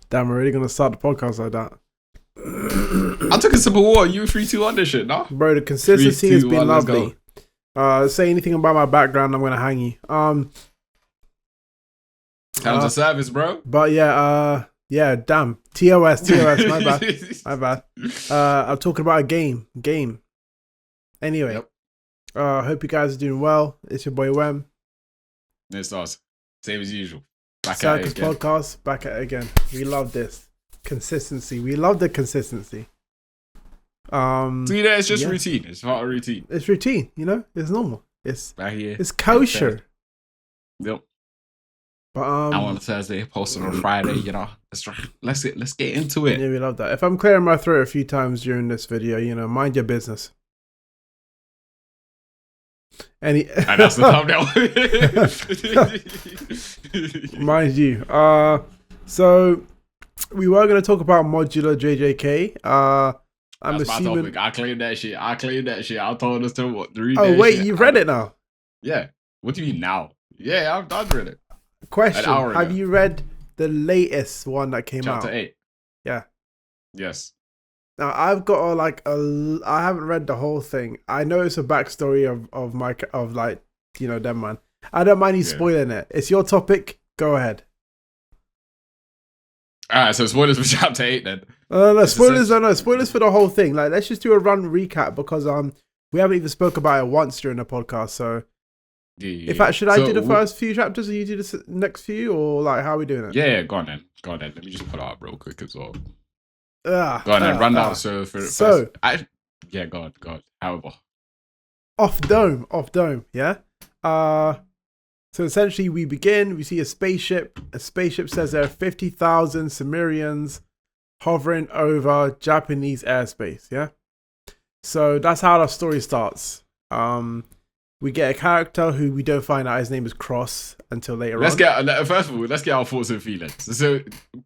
Damn, we're really gonna start the podcast like that. I took a sip of water. You 3-2-1 this shit, no? Bro, the consistency has been 3, 2, 1, lovely. Say anything about my background, I'm gonna hang you. Terms of service, bro. But yeah, damn. TOS, my bad. My bad. I'm talking about a game. Anyway. Yep. Hope you guys are doing well. It's your boy Wem. It's us. Same as usual. Back Circus at it again. Podcast, back at it again. We love this. Consistency. We love the consistency. So, it's just routine. It's not a routine. It's routine, you know? It's normal. It's Back here. it's kosher. Yep. But I'm on a Thursday, posting on Friday, you know. Let's get into it. yeah, we love that. If I'm clearing my throat a few times during this video, you know, mind your business. And that's the thumbnail. Mind you. So we were going to talk about MODULO JJK. I'm That's assuming. my topic. I claim that shit. I told us to read. Oh that wait, shit. you've read it now. Yeah. What do you mean now? Yeah, I've read it. Question: An hour have ago. you read the latest one that came Chapter out? 8. Yeah. Yes. Now I've got I haven't read the whole thing. I know it's a backstory of like, you know, them man. I don't mind you spoiling it. It's your topic. Go ahead. Alright, so spoilers for chapter 8 then. No, spoilers. No, spoilers for the whole thing. Like, let's just do a run recap because we haven't even spoke about it once during the podcast. So, Yeah. in fact, should I do the first few chapters, or you do the next few, or like how are we doing it? Yeah, go on then. Let me just pull it up real quick as well. Go on then, run down. So first, go on. However, off dome. Yeah. So essentially, we begin. We see a spaceship. A spaceship says there are 50,000 Sumerians hovering over Japanese airspace. Yeah. So that's how the story starts. We get a character who we don't find out his name is Cross until later on. first of all, let's get our thoughts and feelings. So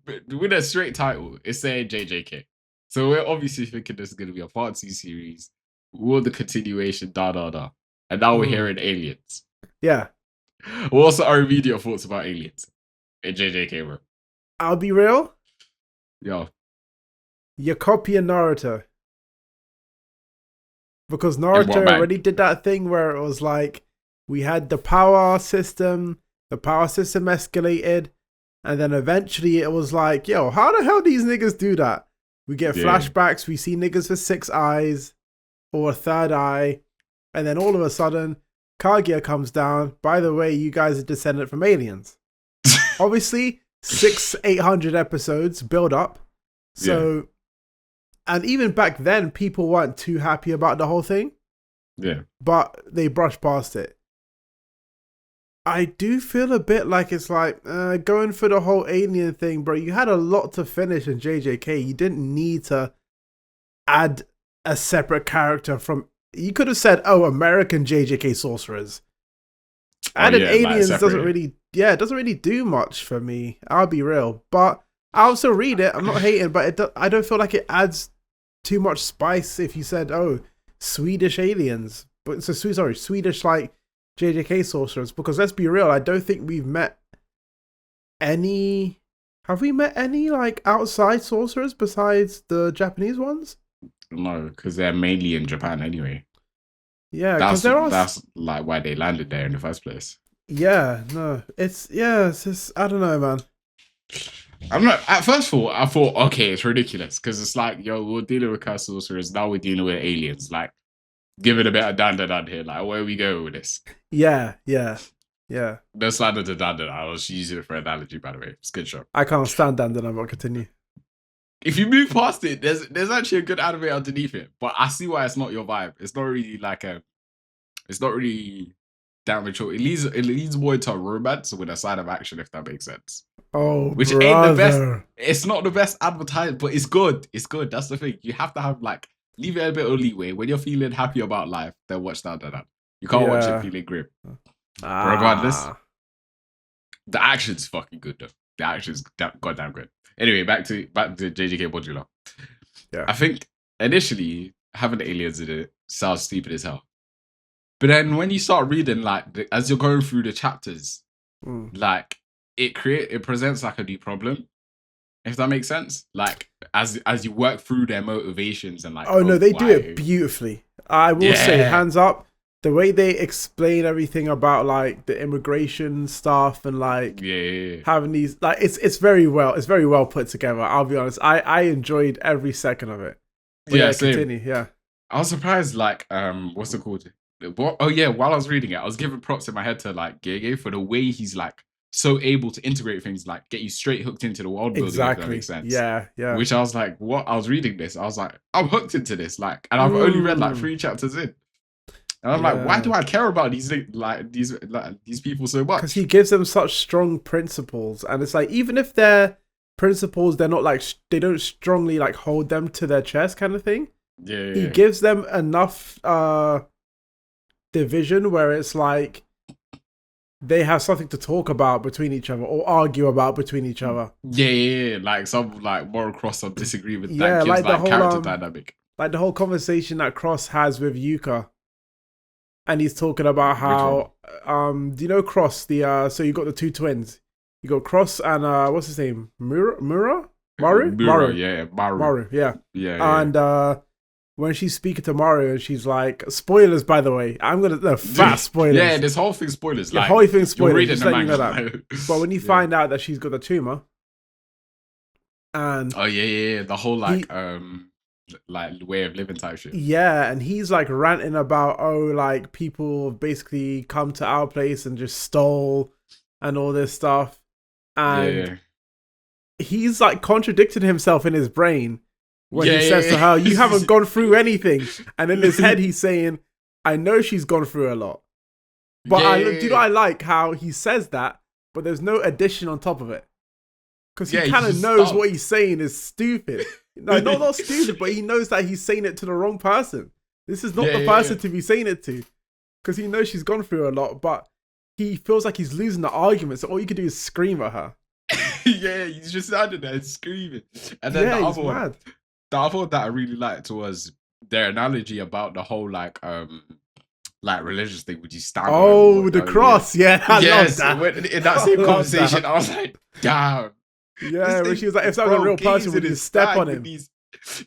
with a straight title, it's saying JJK. So we're obviously thinking this is going to be a part 2 series, all the continuation, and now we're hearing aliens. Yeah. What's our immediate thoughts about aliens in JJK, bro? I'll be real. Yo. You're copying Naruto. Because Naruto already did that thing where it was like, we had the power system escalated, and then eventually it was like, yo, how the hell these niggas do that? We get flashbacks, we see niggas with 6 eyes, or a third eye, and then all of a sudden, Kaguya comes down. By the way, you guys are descended from aliens. Obviously, 800 episodes build up. So, and even back then, people weren't too happy about the whole thing. Yeah. But they brushed past it. I do feel a bit like it's like going for the whole alien thing, bro. You had a lot to finish in JJK. You didn't need to add a separate character from. You could have said, "Oh, American JJK sorcerers." Adding aliens doesn't really do much for me. I'll be real, but I also read it. I'm not hating, but I don't feel like it adds too much spice if you said, "Oh, Swedish aliens," but Swedish like JJK sorcerers. Because let's be real, I don't think we've met any. Have we met any like outside sorcerers besides the Japanese ones? No, because they're mainly in Japan anyway. Yeah, that's like why they landed there in the first place. Yeah, no, it's just, I don't know, man. I'm not. At first thought, I thought, okay, it's ridiculous because it's like, yo, we're dealing with cursed sorcerers, now we're dealing with aliens. Like, give it a bit of dan here. Like, where we go with this? Yeah. No slander to dan. I was using it for analogy, by the way. It's a good show. I can't stand Dan. I'm gonna continue. If you move past it, there's actually a good anime underneath it. But I see why it's not your vibe. It's not really like it's not really that mature. It leads more into a romance with a side of action, if that makes sense. Oh, which brother. Ain't the best. It's not the best advertisement, but it's good. It's good. That's the thing. You have to have like leave it a bit of leeway. When you're feeling happy about life, then watch that. You can't watch it feeling grim. Regardless, the action's fucking good though. The action's goddamn good. Anyway, back to JJK MODULO. Yeah. I think initially having the aliens in it sounds stupid as hell. But then when you start reading, like, as you're going through the chapters, like, it presents like a new problem. If that makes sense, like as you work through their motivations and like. Oh no, they do it beautifully. I will say, hands up, the way they explain everything about like the immigration stuff and like having these like it's very well put together. I'll be honest, I enjoyed every second of it. But same. Continue. Yeah, I was surprised. Like what's it called? What? Oh yeah, while I was reading it, I was giving props in my head to like Gege for the way he's like so able to integrate things, like get you straight hooked into the world building. Exactly. If that makes sense. Yeah. Which I was like, what? I was reading this, I was like, I'm hooked into this, like, and I've only read like 3 chapters in, and I'm like, why do I care about these people so much? Because he gives them such strong principles, and it's like even if they're principles, they're not like they don't strongly like hold them to their chest, kind of thing. Yeah. He gives them enough division where it's like they have something to talk about between each other or argue about between each other. Yeah. Like some like moral cross or disagreement that gives like the whole, character dynamic. Like the whole conversation that Cross has with Yuka. And he's talking about how do you know Cross, the so you got the 2 twins. You got Cross and what's his name? Maru, yeah. Maru, yeah. Yeah. And when she's speaking to Mario, and she's like, spoilers, by the way. I'm going to, fat spoilers. Yeah, this whole thing spoilers. The whole thing spoilers. Just let you know that. But when you find out that she's got a tumor, and... Oh, yeah. The whole, like way of living type shit. Yeah, and he's, like, ranting about, like, people basically come to our place and just stole and all this stuff. And he's, like, contradicting himself in his brain. When he says to her, you haven't gone through anything. And in his head, he's saying, I know she's gone through a lot. But do you know I like how he says that, but there's no addition on top of it? Because he kind of knows what he's saying is stupid. No, not stupid, but he knows that he's saying it to the wrong person. This is not the person to be saying it to. Because he knows she's gone through a lot, but he feels like he's losing the argument. So all you can do is scream at her. He's just standing there screaming. And then the other one. Mad. The other one that I really liked was their analogy about the whole like religious thing. Would you stand? Oh, the cross. Yeah, I love that. In that same conversation, I was like, damn. Yeah, when she was like, if someone's a real person, would you step on him?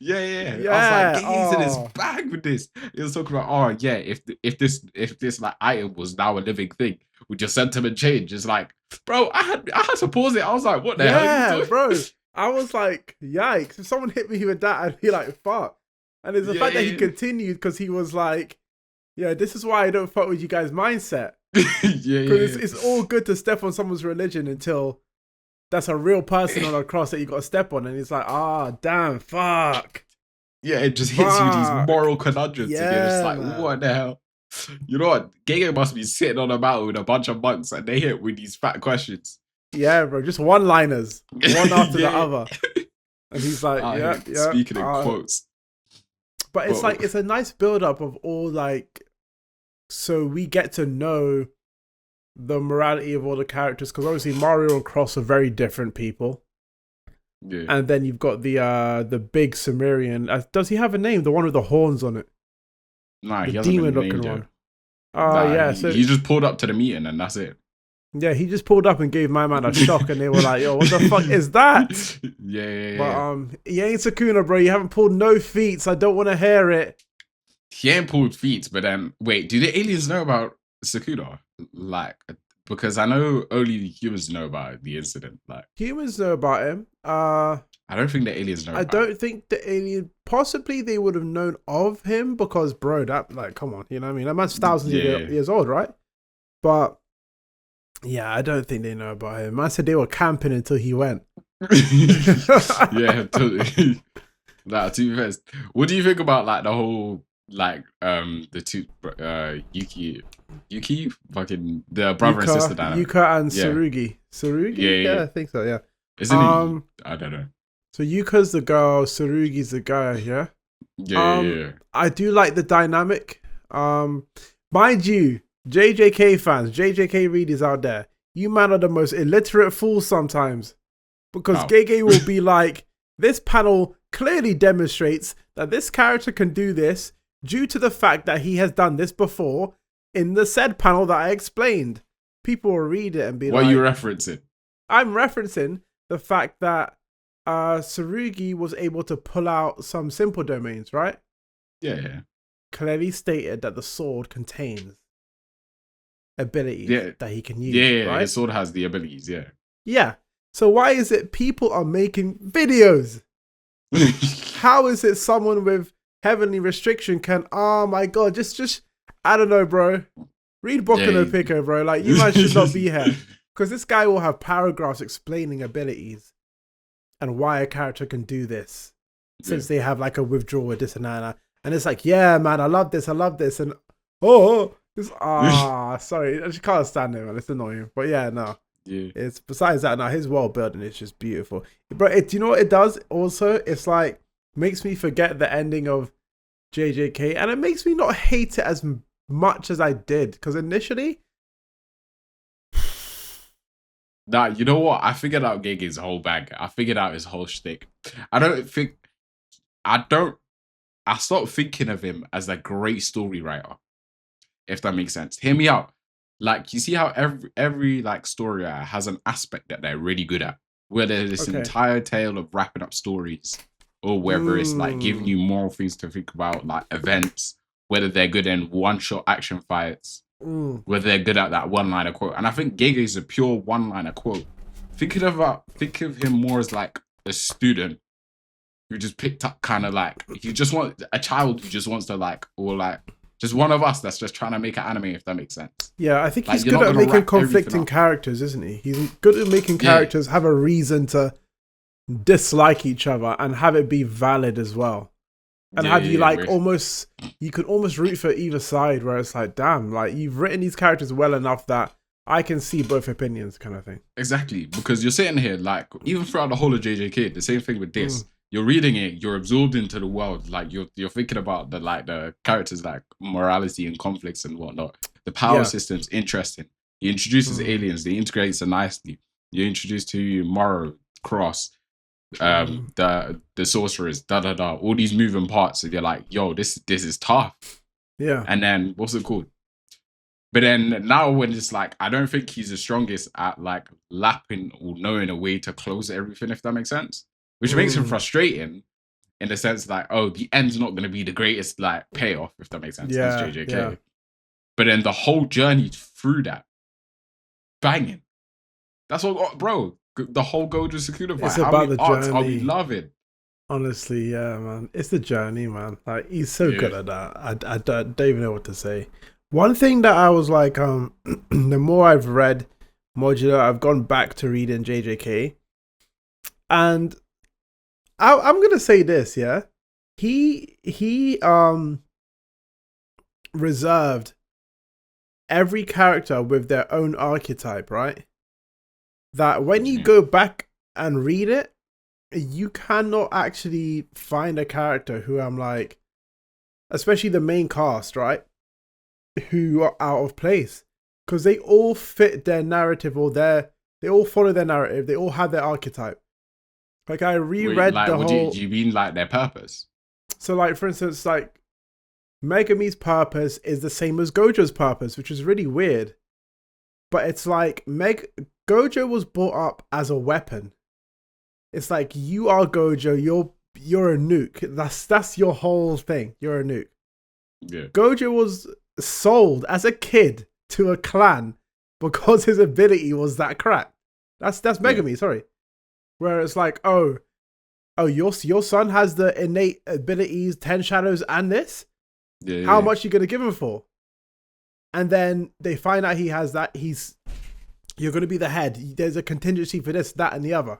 Yeah. I was like, he's in his bag with this. He was talking about, if this like item was now a living thing, would your sentiment change? It's like, bro, I had to pause it. I was like, what the hell are you doing? Bro. I was like, yikes. If someone hit me with that, I'd be like, fuck. And it's the fact that he continued because he was like, yeah, this is why I don't fuck with you guys' mindset. Because it's all good to step on someone's religion until that's a real person on a cross that you got to step on. And it's like, damn, fuck. Yeah, it just hits you these moral conundrums. Yeah, and you're just like, what the hell? You know what? Gege must be sitting on a mountain with a bunch of monks and they hit with these fat questions. Yeah, bro, just one-liners, one after the other. And he's like, Speaking in quotes. But it's like, it's a nice build-up of all, like, so we get to know the morality of all the characters, because obviously Mario and Cross are very different people. Yeah. And then you've got the big Sumerian. Does he have a name? The one with the horns on it? Nah, he hasn't been named yet. So he just pulled up to the meeting and that's it. Yeah, he just pulled up and gave my man a shock, and they were like, "Yo, what the fuck is that?" Yeah. But you ain't Sukuna, bro. You haven't pulled no feats. I don't want to hear it. He ain't pulled feats, but wait, do the aliens know about Sukuna? Like, because I know only the humans know about the incident. Like, humans know about him. I don't think the aliens know. I don't think the alien. Possibly they would have known of him because, bro, that like, come on, you know what I mean? That man's thousands of years old, right? But. Yeah, I don't think they know about him. I said they were camping until he went. Yeah, totally. Nah, to be fair, what do you think about like the whole like the two Yuki fucking the brother and sister dynamic? Yuka and Tsurugi. Tsurugi? Yeah, I think so. Yeah. Isn't he? I don't know. So Yuka's the girl, Tsurugi's the guy. Yeah. Yeah. I do like the dynamic. Mind you. JJK fans, JJK readers out there, you man are the most illiterate fools sometimes. Because Gege will be like, this panel clearly demonstrates that this character can do this due to the fact that he has done this before in the said panel that I explained. People will read it and be like... What are you referencing? I'm referencing the fact that Tsurugi was able to pull out some simple domains, right? Yeah. Clearly stated that the sword contains abilities that he can use. Yeah, right? his sword has the abilities, yeah. Yeah. So why is it people are making videos? How is it someone with heavenly restriction can, oh my god, just I don't know, bro. Read Boku no Pico, bro. Like, you guys should not be here. Because this guy will have paragraphs explaining abilities and why a character can do this. Since they have like a withdrawal with this and that. And it's like, yeah, man, I love this. And sorry. I just can't stand it, man. It's annoying. But yeah, no. Yeah. It's besides that, now his world building is just beautiful. But do you know what it does also? It's like, makes me forget the ending of JJK. And it makes me not hate it as much as I did. Because initially... Nah, you know what? I figured out GEGE'S whole bag. I figured out his whole shtick. I stopped thinking of him as a great story writer, if that makes sense. Hear me out. Like, you see how every like story writer has an aspect that they're really good at, whether it's an entire tale of wrapping up stories, or whether it's like giving you more things to think about, like events, whether they're good in one-shot action fights, whether they're good at that one-liner quote. And I think GEGE is a pure one-liner quote. Think of him more as like a student who just picked up kind of like, you just want a child who just wants to like, or like just one of us that's just trying to make an anime, if that makes sense. Yeah, I think he's good at making conflicting characters, isn't he? He's good at making characters have a reason to dislike each other and have it be valid as well. And have you like almost, you could almost root for either side, where it's like, damn, like you've written these characters well enough that I can see both opinions, kind of thing. Exactly, because you're sitting here like, even throughout the whole of JJK, the same thing with this. You're reading it, you're absorbed into the world, like you're thinking about the characters, like morality and conflicts and whatnot. The power system's interesting. He introduces aliens, they integrate so nicely. You're introduced to Morrow, Cross, the sorcerers, all these moving parts, and you're like, yo, this is tough. Yeah. And then what's it called? But then now when it's like, I don't think he's the strongest at like lapping or knowing a way to close everything, if that makes sense. Which makes him frustrating in the sense that, oh, the end's not going to be the greatest like payoff, if that makes sense. Yeah, JJK. Yeah. But then the whole journey through that, banging. That's what, bro. The whole Gojo Sukuna fight. It's about the journey. Are we loving? Honestly, yeah, man. It's the journey, man. Like, he's so good at that. I don't even know what to say. One thing that I was like, the more I've read MODULO, I've gone back to reading JJK, and I'm gonna say this, yeah. He reserved every character with their own archetype, right? That when you go back and read it, you cannot actually find a character who I'm like, especially the main cast, right? Who are out of place. Because they all fit their narrative, or they all follow their narrative, they all have their archetype. Like, I reread the whole... Do you mean like their purpose? So like, for instance, like Megumi's purpose is the same as Gojo's purpose, which is really weird. But it's like Gojo was brought up as a weapon. It's like, you are Gojo, you're a nuke. That's your whole thing. You're a nuke. Yeah. Gojo was sold as a kid to a clan because his ability was that crap. That's Megumi, sorry. Where it's like, oh, your son has the innate abilities, 10 shadows, and this? Yeah. How much are you going to give him for? And then they find out he has that. You're going to be the head. There's a contingency for this, that, and the other.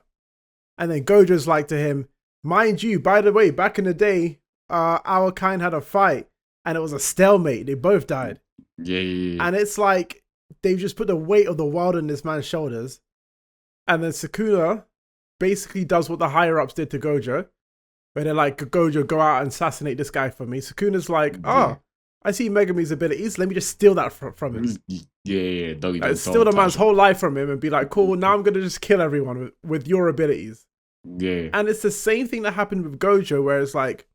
And then Gojo's like to him, mind you, by the way, back in the day, our kind had a fight, and it was a stalemate. They both died. Yeah. And it's like, they've just put the weight of the world on this man's shoulders. And then Sukuna basically does what the higher ups did to Gojo, where they're like, Gojo, go out and assassinate this guy for me. Sukuna's like, I see Megumi's abilities, let me just steal that from him. Yeah. Steal the man's whole life from him and be like, cool, now I'm going to just kill everyone with your abilities. Yeah. And it's the same thing that happened with Gojo, where it's like,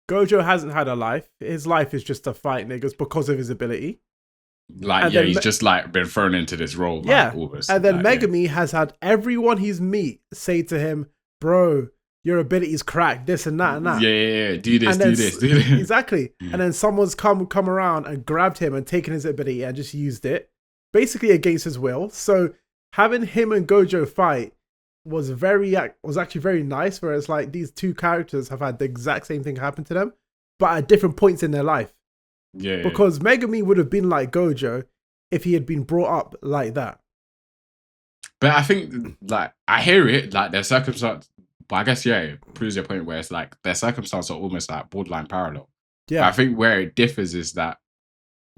Gojo hasn't had a life. His life is just to fight niggas because of his ability. Like, and he's just like been thrown into this role. Yeah. And then Megumi has had everyone he's meet say to him, bro, your ability's cracked, this and that and that. Yeah. Do this, do this. Exactly. And then someone's come around and grabbed him and taken his ability and just used it, basically against his will. So having him and Gojo fight was actually very nice, where it's like these two characters have had the exact same thing happen to them, but at different points in their life. Yeah. Because Megumi would have been like Gojo if he had been brought up like that. But I think, like, I hear it, like, their circumstance, but I guess, yeah, it proves your point where it's like their circumstances are almost like borderline parallel. Yeah. But I think where it differs is that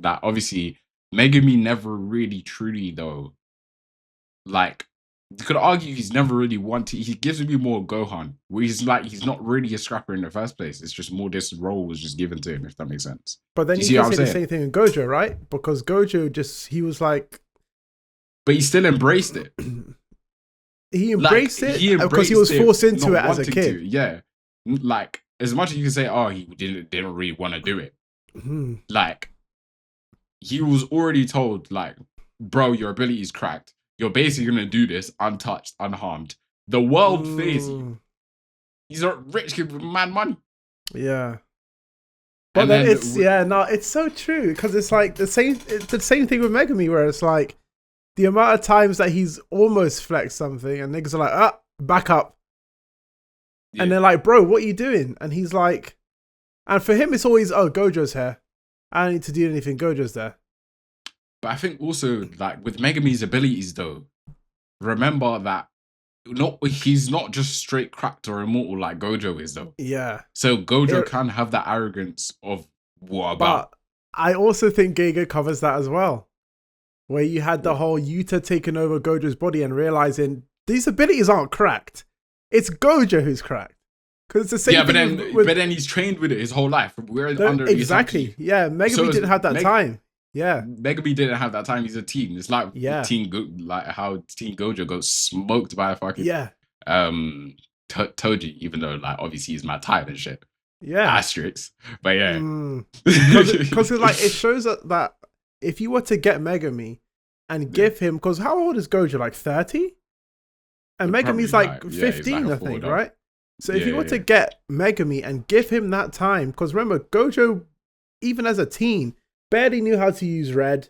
obviously Megumi never really truly, though, like, you could argue he's never really wanted, he gives me more Gohan, where he's not really a scrapper in the first place. It's just more this role was just given to him, if that makes sense. But then you can say the same thing in Gojo, right? Because Gojo he was like... But he still embraced it. He embraced it because he was forced into it as a kid. Yeah. Like, as much as you can say, oh, he didn't really want to do it. Mm-hmm. Like, he was already told, like, bro, your ability is cracked. You're basically going to do this untouched, unharmed. The world fears you. He's a rich kid with mad money. Yeah. But then it's so true, because it's like it's the same thing with Megumi, where it's like the amount of times that he's almost flexed something and niggas are like, back up. Yeah. And they're like, bro, what are you doing? And he's like, and for him, it's always, Gojo's here. I don't need to do anything. Gojo's there. But I think also, like, with Megumi's abilities, though, remember that he's not just straight cracked or immortal like Gojo is, though. Yeah. So Gojo can have that arrogance of what about? But I also think Gege covers that as well. Where you had the whole Yuta taking over Gojo's body and realizing these abilities aren't cracked. It's Gojo who's cracked. Because it's the same thing. But then he's trained with it his whole life. Exactly. Yeah, Megumi didn't have that time. Yeah, Megumi didn't have that time. He's a teen. It's like how Teen Gojo got smoked by a fucking Toji, even though like obviously he's mad tired and shit. Yeah, asterisks. But yeah, because like it shows that if you were to get Megumi and give him, because how old is Gojo? Like 30, and Megumi's like 15, like I think, right? So if you were to get Megumi and give him that time, because remember Gojo, even as a teen, barely knew how to use Red.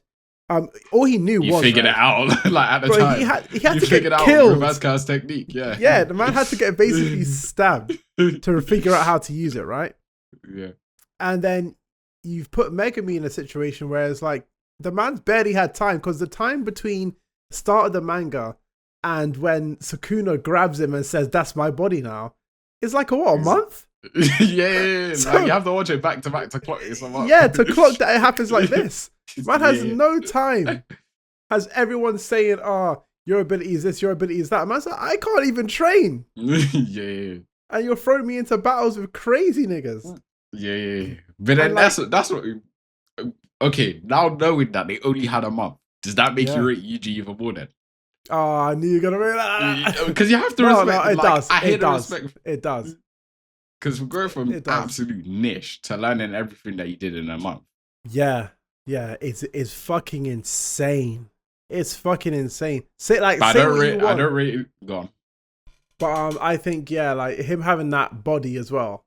All he knew was figured Red. It out like at the time. He had to get killed. Reverse cast technique. Yeah, the man had to get basically stabbed to figure out how to use it, right? Yeah. And then you've put Megumi in a situation where it's like the man's barely had time, because the time between the start of the manga and when Sukuna grabs him and says, "That's my body now," is like a month? Yeah. So, like you have to watch it back to back to clock it. To clock that it happens like this. Man has no time. Has everyone saying, your ability is this, your ability is that. Man's like, I can't even train. Yeah. And you're throwing me into battles with crazy niggas. Yeah. But then that's what. Okay, now knowing that they only had a month, does that make you rate Yuji even more then? Oh, I knew you were gonna rate that. Because you have to respect. No, it does. I hate the respect. It does. Because we're going from absolute niche to learning everything that you did in a month. Yeah, it's fucking insane. It's fucking insane. I don't rate it. Go on. But I think like him having that body as well.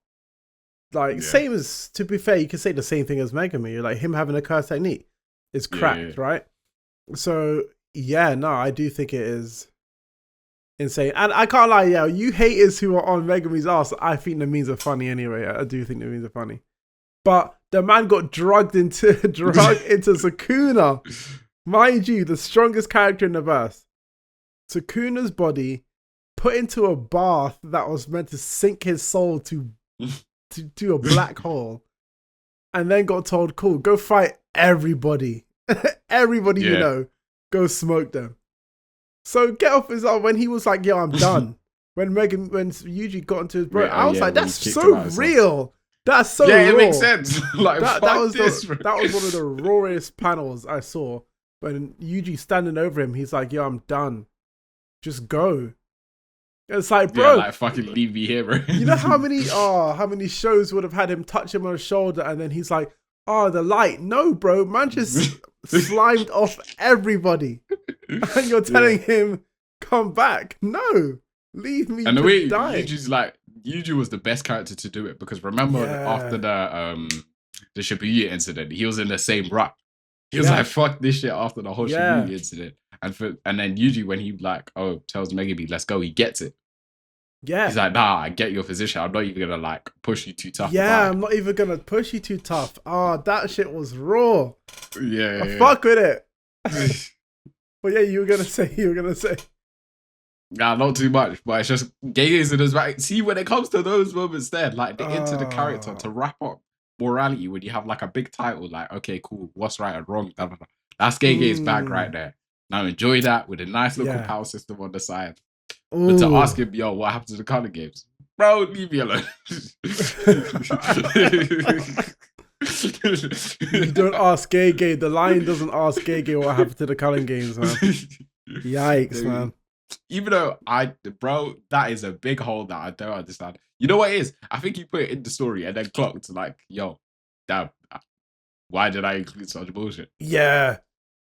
Like same as, to be fair, you can say the same thing as Megumi. Like him having a curse technique is cracked, right? So I do think it is insane. And I can't lie, you haters who are on Megumi's ass, I think the memes are funny anyway. I do think the memes are funny. But the man got drugged into Sukuna. Mind you, the strongest character in the verse. Sukuna's body put into a bath that was meant to sink his soul to a black hole. And then got told, cool, go fight everybody. Everybody you know. Go smoke them. So get off his arm when he was like, I'm done. when Yuji got into his bro, I was like, that's so real. That's so raw. It makes sense. Like that was one of the rawest panels I saw. When Yuji standing over him, he's like, I'm done. Just go. It's like, bro, like fucking leave me here, bro. You know how many shows would have had him touch him on the shoulder and then he's like, the light. No, bro, man just slimed off everybody. And you're telling him, come back. No, leave me. And the way Yuji's like, Yuji was the best character to do it because remember after the Shibuya incident, he was in the same rut. He was like, "Fuck this shit." After the whole Shibuya incident, and then Yuji, when he like, tells Megumi, "Let's go," he gets it. Yeah, he's like, "Nah, I get your position. I'm not even gonna like push you too tough." Yeah, I'm not even gonna push you too tough. Oh, that shit was raw. Yeah, fuck with it. But yeah, you were gonna say. Nah, not too much, but it's just Gege's in his right. See, when it comes to those moments there, like into the character to wrap up morality when you have like a big title, like, okay, cool, what's right and wrong, blah, blah, blah. That's Gege's bag right there. Now enjoy that with a nice little power system on the side. Ooh. But to ask him, yo, what happened to the color games? Bro, leave me alone. You don't ask Gege. The lion doesn't ask Gege what happened to the Culling games, man. Yikes, man. Even though bro, that is a big hole that I don't understand. You know what it is? I think he put it in the story and then clocked like, yo, damn, why did I include such bullshit? Yeah.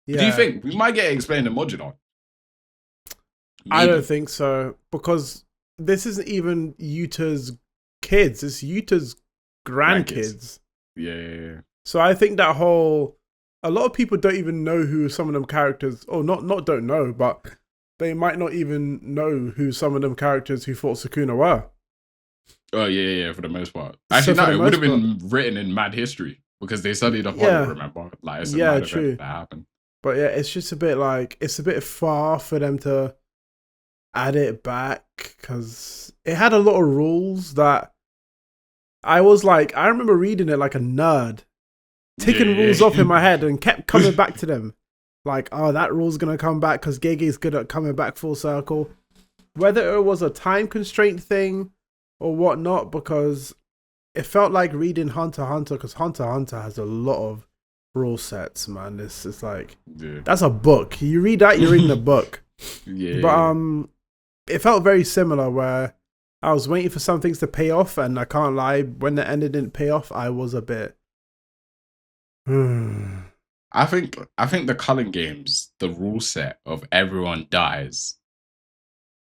Do you think we might get it explained in MODULO? I don't think so, because this isn't even Yuta's kids. It's Yuta's grandkids. Yeah. So I think that a lot of people don't even know who some of them characters, or not don't know, but they might not even know who some of them characters who fought Sukuna were. Oh, yeah, for the most part. Actually, no, it would have been written in mad history because they studied up on it, remember? Like, it's a mad event that happened. But yeah, it's just a bit like, it's a bit far for them to add it back because it had a lot of rules that I was like, I remember reading it like a nerd, ticking rules off in my head and kept coming back to them. Like, oh, that rule's going to come back because Gege's good at coming back full circle. Whether it was a time constraint thing or whatnot, because it felt like reading Hunter x Hunter, because Hunter x Hunter has a lot of rule sets, man. It's like, that's a book. You read that, you're reading a book. But it felt very similar where I was waiting for some things to pay off, and I can't lie, when the end didn't pay off, I was a bit... I think the Culling games, the rule set of everyone dies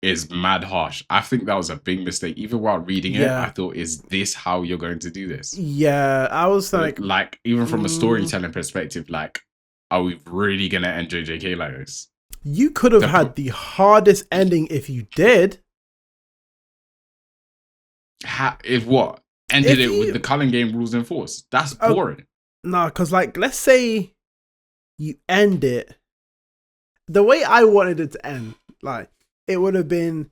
is mad harsh. I think that was a big mistake. Even while reading it, I thought, is this how you're going to do this? Yeah, I was like even from a storytelling perspective, like, are we really going to end JJK like this? You could have had the hardest ending if you did. If what? Ended it with the Culling game rules in force. That's boring. No, because like, let's say you end it the way I wanted it to end. Like, it would have been,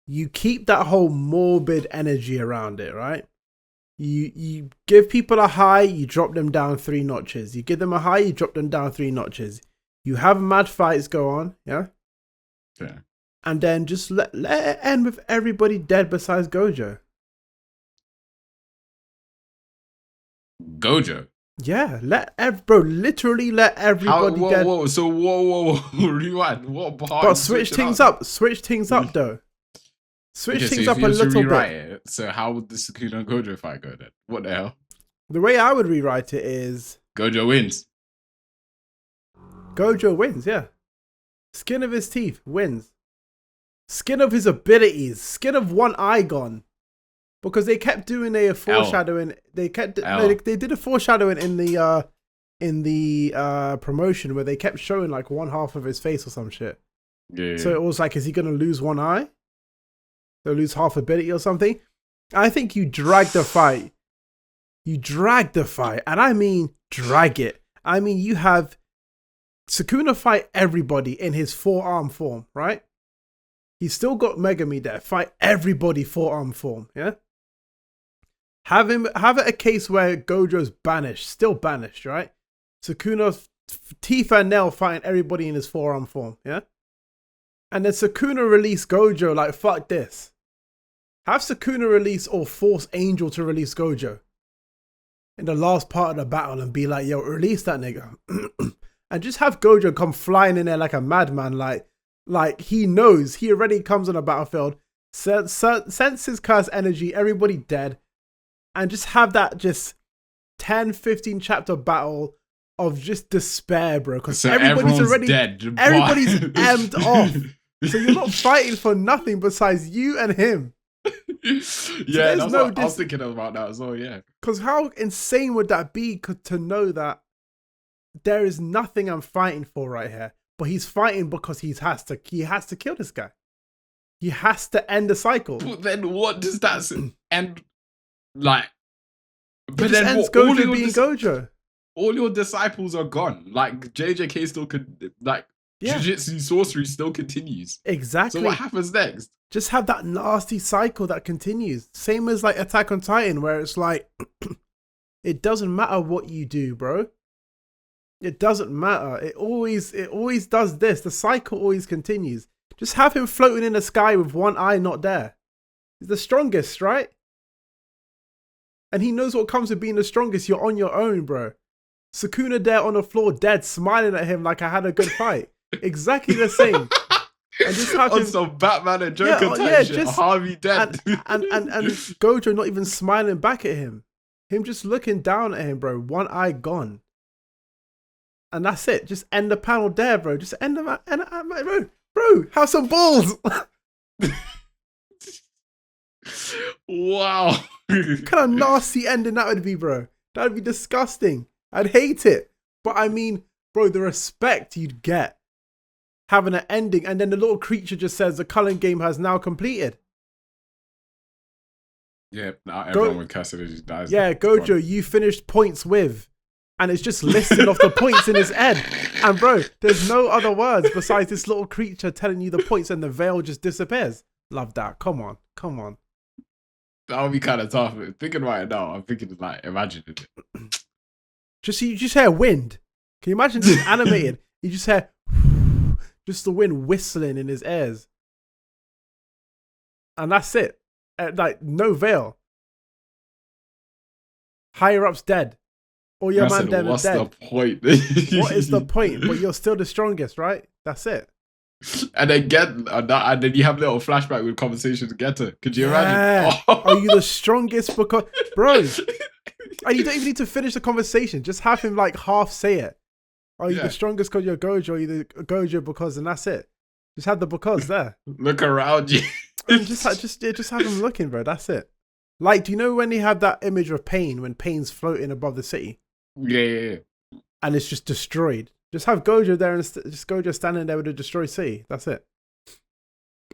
you keep that whole morbid energy around it, right? You give people a high, you drop them down 3 notches. You give them a high, you drop them down 3 notches. You have mad fights go on, yeah? And then just let it end with everybody dead besides Gojo. Gojo? Yeah, literally let everybody dead. Whoa, rewind. What part? But switch things up though. Switch things up a little bit. It, so how would the Sukuna and Gojo fight go then? What the hell? The way I would rewrite it is... Gojo wins. Gojo wins, yeah. Skin of his teeth wins. Skin of his abilities. Skin of one eye gone. Because they kept doing a foreshadowing. They did a foreshadowing in the promotion where they kept showing like one half of his face or some shit. Yeah. So it was like, is he gonna lose one eye? They'll lose half ability or something. I think you drag the fight. And I mean drag it. I mean, you have Sukuna fight everybody in his 4-arm form, right? He's still got Megami there. Fight everybody 4-arm form, yeah? Have it a case where Gojo's banished, still banished, right? Sukuna's teeth and nail fighting everybody in his 4-arm form, yeah? And then Sukuna release Gojo, like, fuck this. Have Sukuna release or force Angel to release Gojo in the last part of the battle and be like, yo, release that nigga. And just have Gojo come flying in there like a madman, like he knows, he already comes on a battlefield, senses curse energy, everybody dead, and just have that just 10-15 chapter battle of just despair, bro, because so everybody's already dead. Everybody's amped off. So you're not fighting for nothing besides you and him. Yeah, that's what I was thinking about that as well. Yeah, because how insane would that be to know that there is nothing I'm fighting for right here, but he's fighting because he has to kill this guy. He has to end the cycle. But then what does that end like? But then ends Gojo being Gojo. All your disciples are gone. Like JJK still could Jiu-Jitsu sorcery still continues. Exactly. So what happens next? Just have that nasty cycle that continues. Same as like Attack on Titan, where it's like it doesn't matter what you do, bro. It doesn't matter. It always does this. The cycle always continues. Just have him floating in the sky with one eye not there. He's the strongest, right? And he knows what comes with being the strongest. You're on your own, bro. Sukuna there on the floor, dead, smiling at him like I had a good fight. Exactly the same. And just have him, some Batman and Joker type shit. Harvey dead. And Gojo not even smiling back at him. Him just looking down at him, bro. One eye gone. And that's it. Just end the panel there, bro. Just end the bro, have some balls. Wow. What kind of nasty ending that would be, bro? That would be disgusting. I'd hate it. But I mean, bro, the respect you'd get having an ending, and then the little creature just says the Cullen game has now completed. Yeah, now everyone with Cassidy dies. Yeah, Gojo, you finished points with. And it's just listing off the points in his head. And bro, there's no other words besides this little creature telling you the points, and the veil just disappears. Love that. Come on. That would be kind of tough. Thinking about it now, I'm thinking like, imagine it. You just hear wind. Can you imagine this animated? You just hear just the wind whistling in his ears. And that's it. Like, no veil. Higher up's dead. All your man dead is dead. What's the point? What is the point? But you're still the strongest, right? That's it. And then you have little flashback with conversations to get to. Could you imagine? Are you the strongest because, bro? And you don't even need to finish the conversation. Just have him like half say it. Are you the strongest because you're Gojo? Are you the Gojo because? And that's it. Just have the because there. Look around you. And just have him looking, bro. That's it. Like, do you know when they have that image of Pain, when Pain's floating above the city? Yeah. And it's just destroyed. Just have Gojo there and just Gojo standing there with a destroyed city. That's it.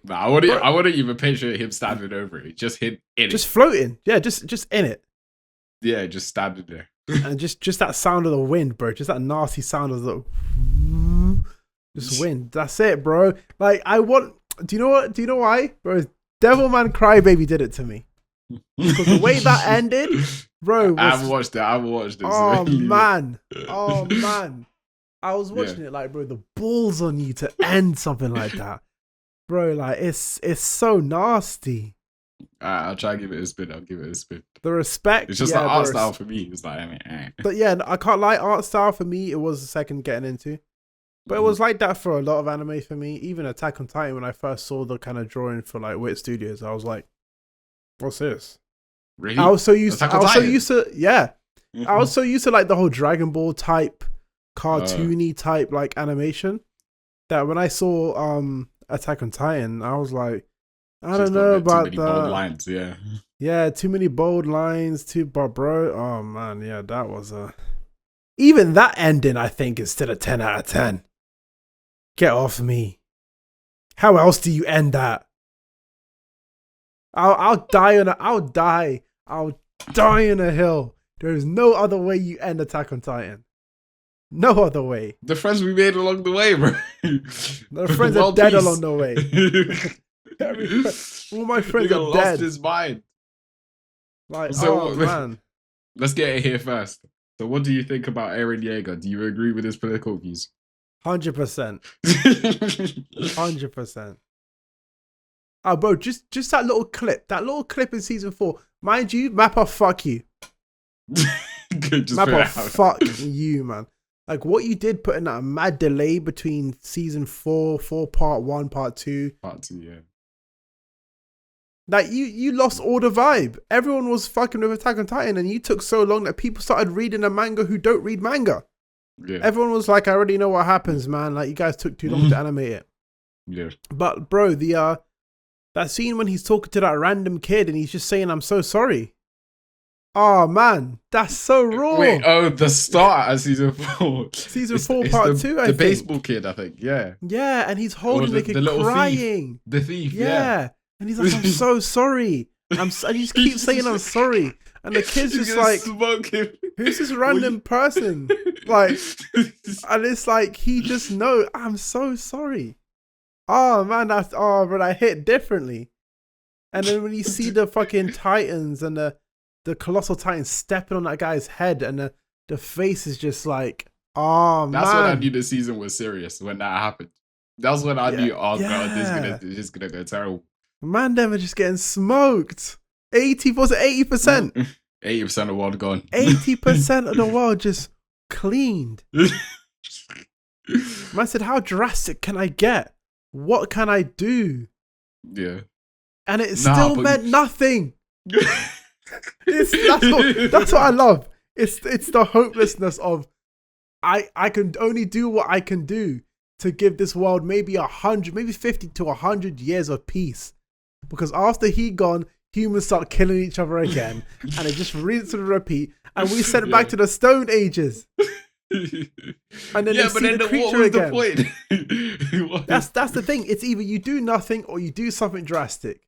Nah, I wouldn't even picture him standing over it. Just him in it. Just floating. Yeah, just in it. Yeah, just standing there. And just that sound of the wind, bro. Just that nasty sound of the just wind. That's it, bro. Like, do you know what? Do you know why? Bro, Devilman Crybaby did it to me. Because the way that ended, bro. I haven't watched it. Oh man. I was watching it like, bro, the balls on you to end something like that. Bro, like, it's so nasty. I'll try and give it a spin. The respect. It's just the art style for me. It's like, But yeah, I can't lie. Art style for me, it was the second getting into. But it was like that for a lot of anime for me. Even Attack on Titan, when I first saw the kind of drawing for like Wit Studios, I was like, what's this? Really? I was so used to yeah. Mm-hmm. I was so used to like the whole Dragon Ball type, cartoony type like animation, that when I saw Attack on Titan, I was like, I don't know about too many bold lines, yeah, too many bold lines, but bro, oh man, yeah, that was even that ending I think is still a 10 out of 10. Get off me. How else do you end that? I'll die in a hill. There is no other way you end Attack on Titan. No other way. The friends we made along the way, bro. The friends are dead along the way. All my friends are dead. Lost his mind. Like, so, man. Let's get it here first. So what do you think about Eren Yeager? Do you agree with his political views? 100%. 100%. Oh, bro, just that little clip in season 4. Mind you, Mappa, fuck you. Mappa, fuck you, man. Like, what you did put in that mad delay between season 4 part 1, part 2. Part 2, yeah. Like, you lost all the vibe. Everyone was fucking with Attack on Titan, and you took so long that people started reading a manga who don't read manga. Yeah. Everyone was like, I already know what happens, man. Like, you guys took too long to animate it. Yeah. But, bro, that That scene when he's talking to that random kid and he's just saying, "I'm so sorry." Oh man, that's so raw. Wait, the start of season 4. Season 4, part 2, I think. The baseball kid, I think, yeah. Yeah, and he's holding the kid little crying. Thief. The thief, yeah. And he's like, "I'm so sorry." And he just keeps saying, "I'm sorry." And the kid's just like, smoking. "Who's this random person?" Like, and it's like, he just knows, "I'm so sorry." Oh man, but I hit differently. And then when you see the fucking Titans and the colossal Titans stepping on that guy's head, and the face is just like, oh man. That's when I knew the season was serious, when that happened. That's when I knew, oh god, this is gonna go terrible. Man, they were just getting smoked. 80%. 80% of the world gone. 80% of the world just cleaned. Man said, how drastic can I get? What can I do? Yeah. And it still meant nothing. That's what I love. It's the hopelessness of I can only do what I can do to give this world maybe 100, maybe 50 to 100 years of peace. Because after he gone, humans start killing each other again, and it just rinse and repeat, and we sent back to the Stone Ages. And then they see the creature again. The point? That's the thing. It's either you do nothing or you do something drastic.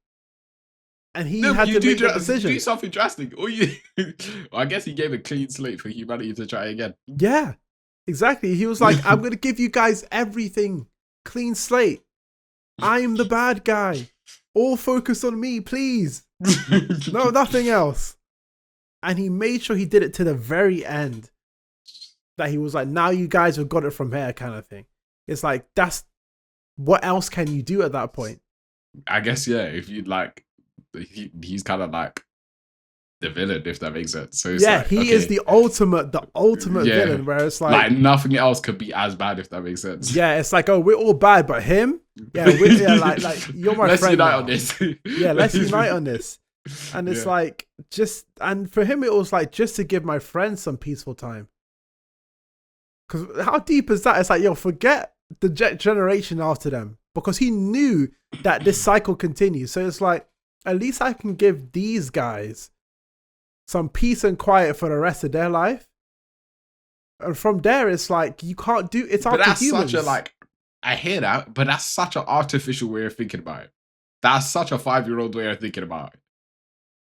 And he had to make that decision. You do something drastic, or you. I guess he gave a clean slate for humanity to try again. Yeah, exactly. He was like, "I'm going to give you guys everything, clean slate. I'm the bad guy. All focus on me, please. No, nothing else." And he made sure he did it to the very end. That he was like, "Now you guys have got it from here," kind of thing. It's like, that's what else can you do at that point? I guess, yeah. If you like. He's kind of like the villain, if that makes sense. So it's like, he is the ultimate villain, where it's like nothing else could be as bad, if that makes sense. Yeah, it's like, oh, we're all bad, but him, like you're my let's friend. Unite now. On this. Yeah, let's unite on this. And it's like and for him, it was like just to give my friends some peaceful time. Because how deep is that? It's like, yo, forget the generation after them, because he knew that this cycle continues. So it's like, at least I can give these guys some peace and quiet for the rest of their life. And from there, it's like, you can't do, it's up to humans. Such a, I hear that, but that's such an artificial way of thinking about it. That's such a 5-year-old way of thinking about it.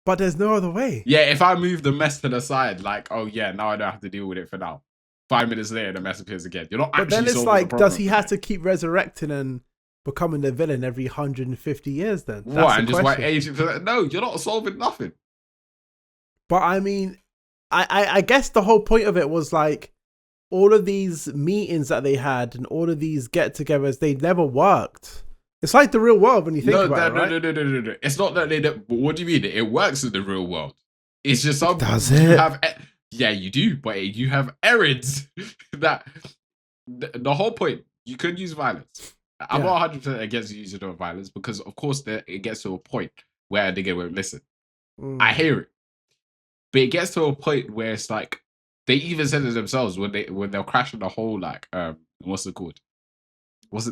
But there's no other way. Yeah, if I move the mess to the side, like, oh yeah, now I don't have to deal with it for now. 5 minutes later, the mess appears again. You're not actually. But then it's like, does he have to keep resurrecting and becoming the villain every 150 years then? That's what? And just why age? No, you're not solving nothing. But I mean, I guess the whole point of it was like, all of these meetings that they had and all of these get-togethers, they never worked. It's like the real world when you think about it, right? No. It's not that they don't. What do you mean? It works in the real world. It's just some. Does it? Yeah, you do, but you have errands that. The whole point, you could use violence. I'm not 100% against the use of violence, because, of course, it gets to a point where they go, listen, I hear it. But it gets to a point where it's like, they even said it themselves when they're crashing the whole, like, what's it called? What's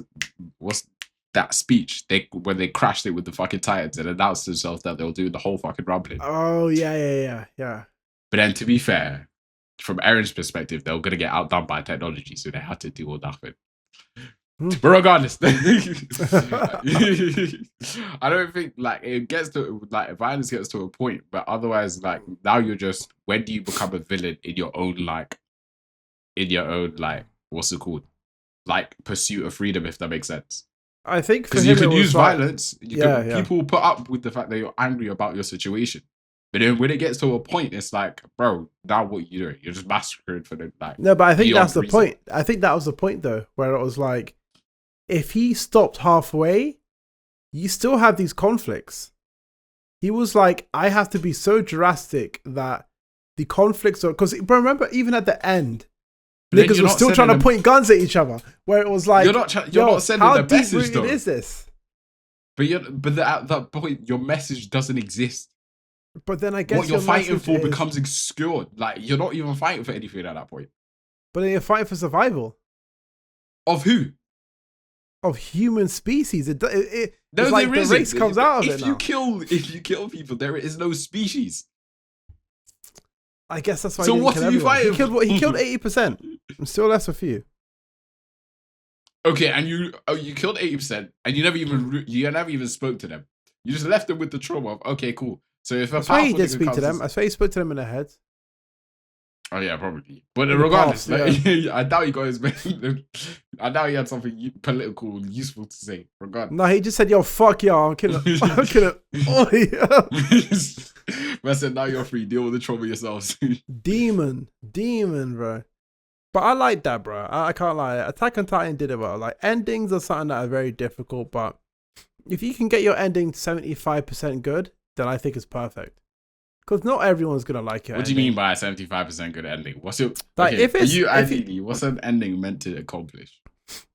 that speech? When they crashed it with the fucking Titans and announced themselves that they'll do the whole fucking rumbling. Oh, yeah. But then, to be fair, from Aaron's perspective, they were going to get outdone by technology, so they had to do all nothing. But regardless, I don't think it gets to violence gets to a point, but otherwise, now you're just, when do you become a villain in your own what's it called, pursuit of freedom, if that makes sense? I think because you can use violence. People will put up with the fact that you're angry about your situation, but then when it gets to a point, it's like, bro, now what are you doing? You're just massacring for the No, but I think that's the point. I think that was the point though, where it was like, if he stopped halfway, you still have these conflicts. He was like, I have to be so drastic that the conflicts are, because remember, even at the end, niggas were still trying to point guns at each other. Where it was like, you're not sending the message. How deep-rooted is this? But at that point, your message doesn't exist. But then I guess what you're fighting for becomes obscured. You're not even fighting for anything at that point. But then you're fighting for survival. Of who? of human species. It's No, like there the isn't. race comes out of it If now. you kill people, there is no species. I guess that's why. So he didn't what kill are you everyone. fighting? He killed 80%. I'm still less with you. Okay, and you killed 80%, and you never even spoke to them. You just left them with the trauma of, okay, cool. So if I swear he did speak to them. I swear he spoke to them in their heads. Oh yeah, probably. But In regardless, the past, I doubt he got his. I doubt he had something political useful to say. Regardless, no, he just said, "Yo, fuck y'all, I'm killing." I'm killing. I said, now you're free. Deal with the trauma yourselves. Demon, bro. But I like that, bro. I can't lie. Attack on Titan did it well. Like, endings are something that are very difficult, but if you can get your ending 75% good, then I think it's perfect. Because not everyone's gonna like it. What do you mean by a 75% good ending? What's your like? Okay, If it's what's an ending meant to accomplish?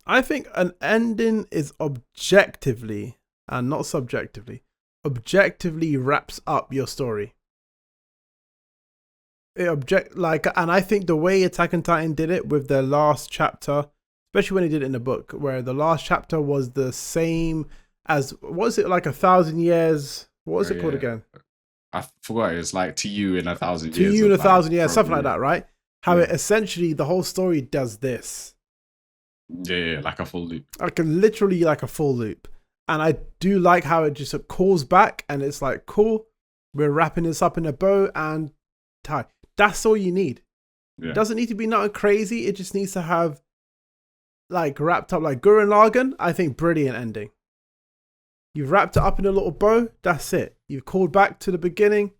I think an ending is objectively and not subjectively. Objectively wraps up your story. And I think the way Attack on Titan did it with the last chapter, especially when he did it in the book, where the last chapter was the same as, what was it, like 1,000 years? What was it called again? I forgot. It's like to you in 1,000 years. To you in 1,000 years, something like that, right? How it essentially, the whole story does this. Yeah, like a full loop. Literally like a full loop. And I do like how it just calls back and it's like, cool, we're wrapping this up in a bow and tie. That's all you need. Yeah. It doesn't need to be nothing crazy. It just needs to have like wrapped up like Gurren Lagann. I think brilliant ending. You've wrapped it up in a little bow. That's it. You've called back to the beginning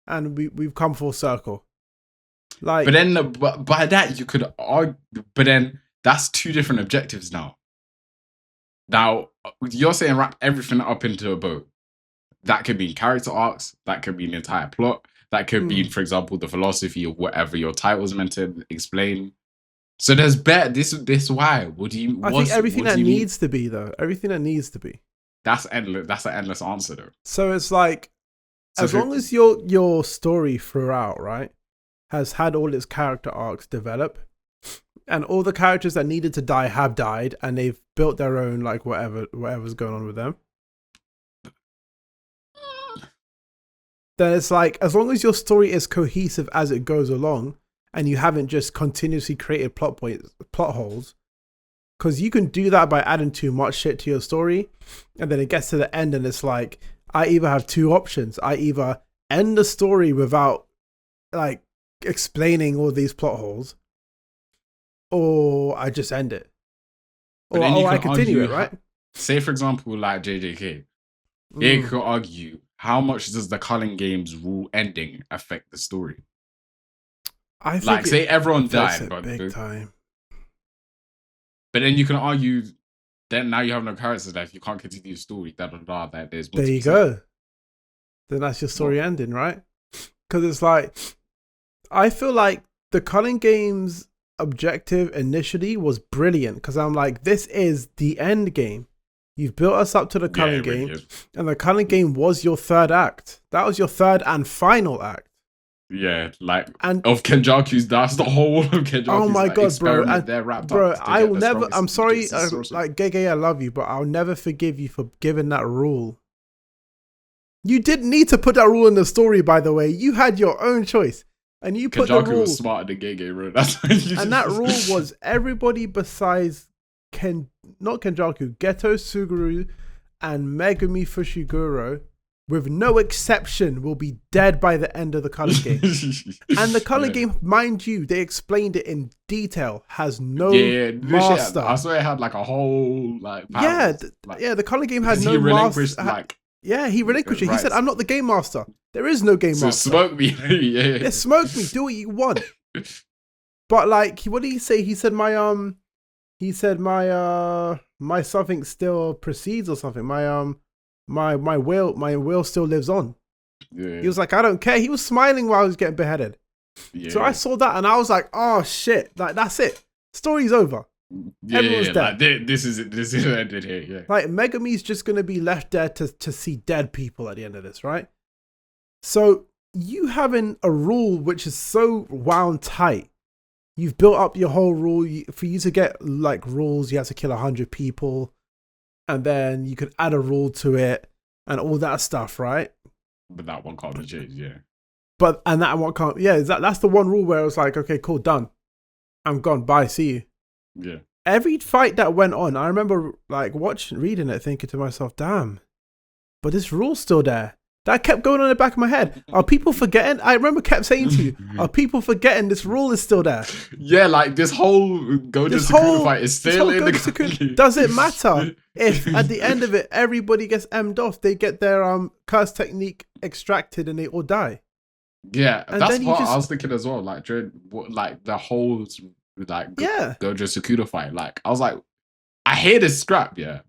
and we've come full circle. Like, but then by that you could argue, but then that's two different objectives now. Now, you're saying wrap everything up into a bow. That could be character arcs. That could be an entire plot. That could be, for example, the philosophy of whatever your title is meant to explain. So there's this why. What do you? I think everything that needs to be though. Everything that needs to be. That's endless. That's an endless answer though. So it's like, as long as your story throughout, right, has had all its character arcs develop, and all the characters that needed to die have died, and they've built their own like whatever's going on with them. Then it's like, as long as your story is cohesive as it goes along, and you haven't just continuously created plot holes, because you can do that by adding too much shit to your story, and then it gets to the end and it's like, I either have two options. I either end the story without like explaining all these plot holes, or I just end it. Or I continue it, right? Say, for example, like JJK. You could argue, how much does the Culling Games rule ending affect the story? I think like, say everyone died, but big time. But then you can argue, then now you have no characters left. You can't continue the story. That there's. There you go. Then that's your story ending, right? Because it's like, I feel like the Culling Games objective initially was brilliant because I'm like, this is the end game. You've built us up to the Culling Game, and the Culling Game was your third act. That was your third and final act. Yeah, like, and of Kenjaku's, that's the whole of Kenjaku's. Oh my god, bro! And, they're wrapped bro, up I will never. I'm sorry, like GEGE, I love you, but I'll never forgive you for giving that rule. You didn't need to put that rule in the story, by the way. You had your own choice, and you put the rule. Kenjaku was smarter than GEGE, bro. And that rule was everybody besides not Kenjaku, Geto Suguru, and Megumi Fushiguro, with no exception, will be dead by the end of the Culling Game. And the Culling Game, mind you, they explained it in detail, has no master. I swear it had like a whole like. The Culling Game had no master. He relinquished it. He said, "I'm not the game master. There is no game master. Smoke me, yeah, smoke me. Do what you want." But like, what did he say? He said, "My my something still proceeds or something. My will still lives on." Yeah. He was like, "I don't care." He was smiling while he was getting beheaded. Yeah. So I saw that and I was like, "Oh shit! Like, that's it. Story's over. Everyone's dead. Like, this is it. This is ended here. Yeah. Like, Megumi's just gonna be left there to see dead people at the end of this, right? So you having a rule which is so wound tight. You've built up your whole rule. For you to get like rules, you have to kill 100 people. and then you could add a rule to it and all that stuff, right? But that one can't be changed, yeah. And that one can't, yeah, that's the one rule where it was like, okay, cool, done. I'm gone, bye, see you. Yeah. Every fight that went on, I remember like reading it, thinking to myself, damn, but this rule's still there. That kept going on in the back of my head. Are people forgetting? I remember kept saying to you, are people forgetting this rule is still there? Yeah, like this whole Gojo Sukuna fight is still in the Does it matter if at the end of it, everybody gets M'd off, they get their curse technique extracted and they all die? Yeah, and that's what I was thinking as well. Like during like the whole Gojo Sukuna fight, like I was like, I hear this scrap, yeah.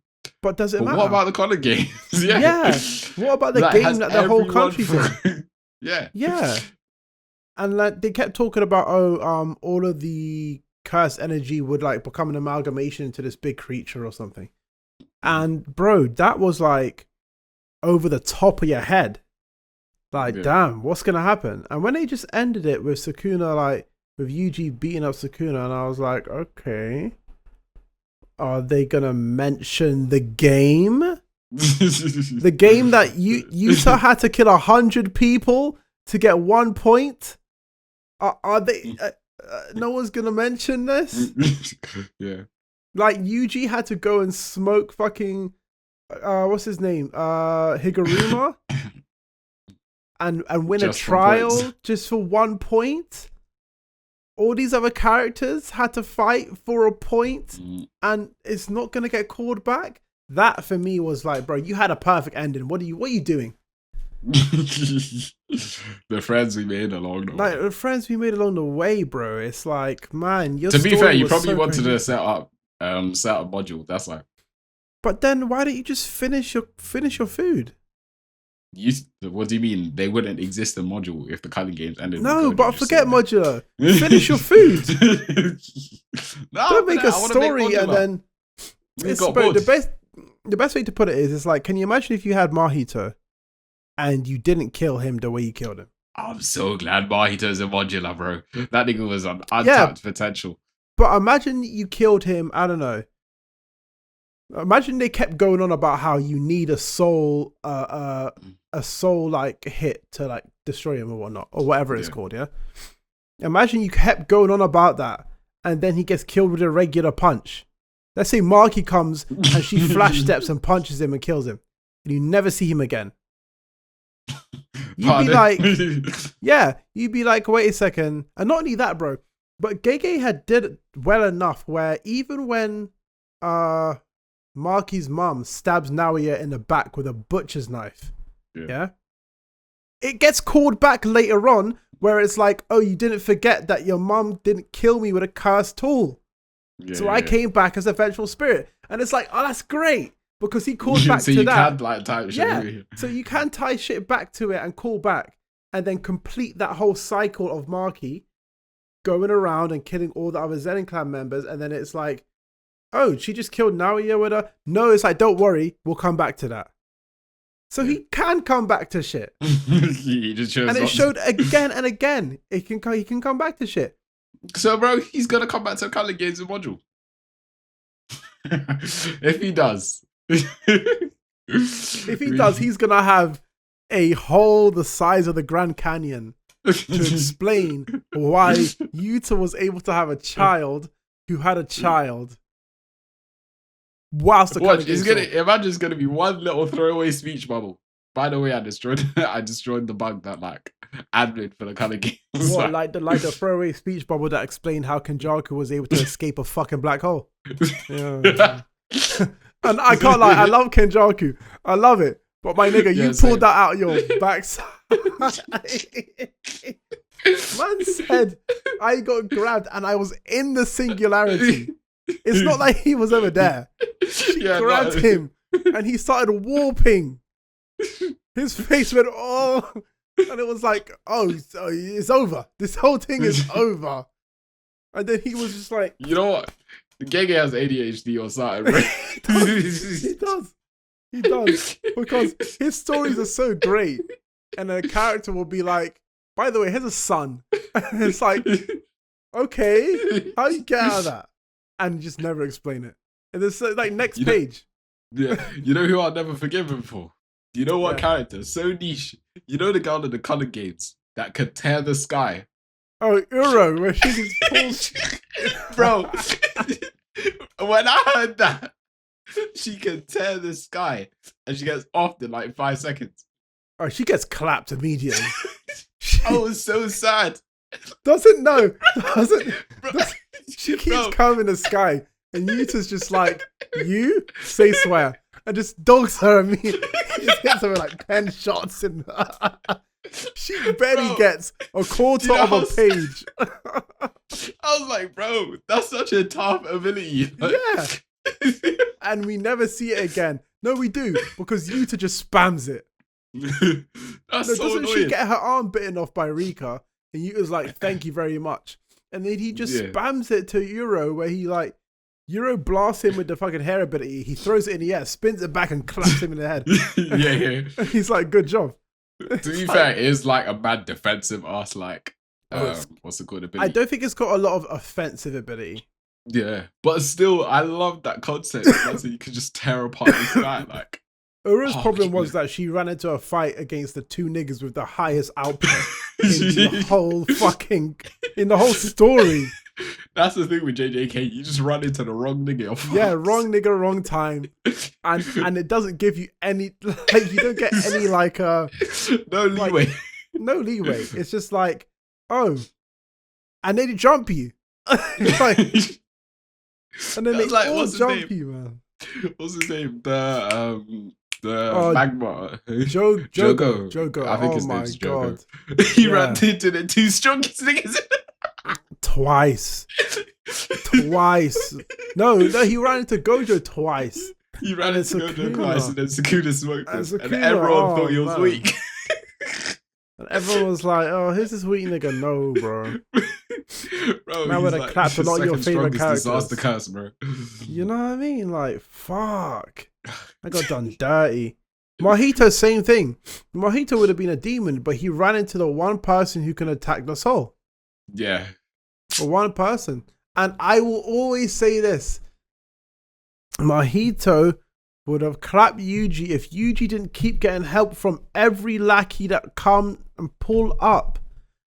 But does it matter? What about the Connor games? Yeah. What about the game that the whole country's in? Yeah. And like they kept talking about all of the cursed energy would like become an amalgamation into this big creature or something. And bro, that was like over the top of your head. Like, damn, what's gonna happen? And when they just ended it with Sukuna, like with Yuji beating up Sukuna, and I was like, okay. Are they gonna mention the game? The game that Yuta had to kill 100 people to get 1 point? Are they? No one's gonna mention this. Yeah. Like Yuji had to go and smoke fucking what's his name? Higuruma, and win just a trial just for 1 point. All these other characters had to fight for a point, and it's not gonna get called back. That for me was like, bro, you had a perfect ending. What are you doing? The friends we made along the way. Like the friends we made along the way, bro. It's like, man, your to be fair, you probably so wanted to set up module. That's like. But then why don't you just finish your food? What do you mean? They wouldn't exist in module if the Culling games ended. No, but forget modular. Finish your food. Don't make a story and then. The best way to put it is, it's like, can you imagine if you had Mahito and you didn't kill him the way you killed him? I'm so glad Mahito's a modular, bro. That nigga was on untapped potential. But imagine you killed him, I don't know. Imagine they kept going on about how you need a soul like hit to like destroy him or whatnot, or whatever it's called, yeah? Imagine you kept going on about that and then he gets killed with a regular punch. Let's say Marky comes and she flash steps and punches him and kills him, and you never see him again. You'd be like, wait a second. And not only that, bro, but Gege had did it well enough where even when Marky's mum stabs Naoya in the back with a butcher's knife, it gets called back later on where it's like, oh, you didn't forget that your mum didn't kill me with a cursed tool. So I came back as a vengeful spirit. And it's like, oh, that's great. Because he called back to that. Can, like, tie shit. So you can tie shit back to it and call back. And then complete that whole cycle of Marky going around and killing all the other Zenin clan members. And then it's like, oh, she just killed Naoya with her. No, it's like, don't worry. We'll come back to that. So he can come back to shit. He just chose and it showed again and again. He can come back to shit. So, bro, he's going to come back to Culling games in module. If he does. If he does, he's going to have a hole the size of the Grand Canyon to explain why Yuta was able to have a child who had a child. Whilst the Watch, imagine it's going to be one little throwaway speech bubble. By the way, I destroyed the bug that like admin for the Culling games. What, like the throwaway speech bubble that explained how Kenjaku was able to escape a fucking black hole. Yeah. And I can't lie, I love Kenjaku. I love it. But my nigga, you pulled that out of your backside. Man said I got grabbed and I was in the singularity. It's not like he was over there. She grabbed him and he started warping. His face went, oh, and it was like, oh, it's over. This whole thing is over. And then he was just like, you know what? Gege has ADHD or something, right? He does. Because his stories are so great. And a character will be like, by the way, here's a son. And it's like, okay, how you get out of that? And just never explain it. And it's like next page. Yeah, you know who I'll never forgive him for? You know what Yeah. character? So niche. You know the girl in the color games that could tear the sky? Oh, Uro, where she just pulls. Bro, when I heard that, she can tear the sky and she gets off in like 5 seconds. Oh, she gets clapped immediately. I was so sad. Doesn't know. Bro, She keeps coming in the sky, and Yuta's just like, you say swear, and just dogs her immediately. He just hits her with like 10 shots, and she barely gets a quarter of a page. I was like, bro, that's such a tough ability. Like, yeah. And we never see it again. No, we do, because Yuta just spams it. That's so doesn't annoying. she get her arm bitten off by Rika? And Yuta's like, thank you very much. And then he just spams it to Euro, where he like, Euro blasts him with the fucking hair ability. He throws it in the air, spins it back, and claps him in the head. Yeah. And he's like, good job. To be fair, it is like a mad defensive ass, like, what's it called? Ability. I don't think it's got a lot of offensive ability. Yeah, but still, I love that concept. That's you can just tear apart the sky, like. Uro's problem was that she ran into a fight against the 2 niggas with the highest output in the whole story. That's the thing with JJK. You just run into the wrong nigga. Yeah, wrong nigga, wrong time, and it doesn't give you any like you don't get any like no leeway. Like, no leeway. It's just like, oh, and they jump you. Like, and then they like, all jump you, man. What's his name? The magma. Jogo. I think his name's Jogo. He ran into the 2 strongest niggas. Twice. No, he ran into Gojo twice. He ran into Gojo twice, and then SUKUNA smoked him, and everyone thought he was weak. And everyone was like, "Oh, who's this weak nigga?" No, bro. Bro, man would have clapped a lot of your favorite characters. Disaster curse, bro. You know what I mean? Like, fuck. I got done dirty. Mahito, same thing. Mahito would have been a demon, but he ran into the one person who can attack the soul. Yeah. For one person. And I will always say this. Mahito would have clapped Yuji if Yuji didn't keep getting help from every lackey that come and pull up.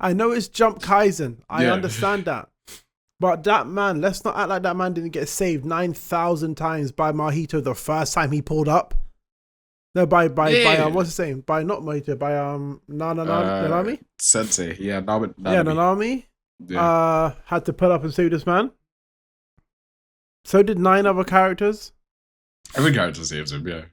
I know it's Jump Kaizen. I understand that. But that man, let's not act like that man didn't get saved 9,000 times by Mahito the first time he pulled up. No, by what's his name? By not Mahito, by Nanami? Sensei, yeah, Nanami. Yeah, Nanami. Yeah. Had to pull up and save this man. So did 9 other characters. Every character saves him, yeah.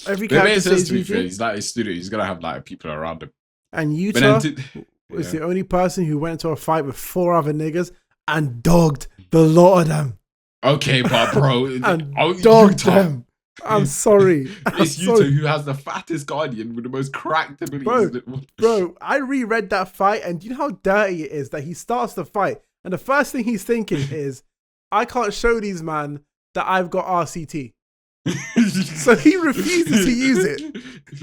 Every character saves him. He's like a student. He's gonna have like people around him. And Yuta was the only person who went into a fight with 4 other niggas and dogged the lot of them. Okay, but bro, and dogged them. I'm sorry. It's Yuta who has the fattest guardian with the most cracked abilities. Bro, I reread that fight, and do you know how dirty it is that he starts the fight, and the first thing he's thinking is, I can't show these man that I've got RCT. So he refuses to use it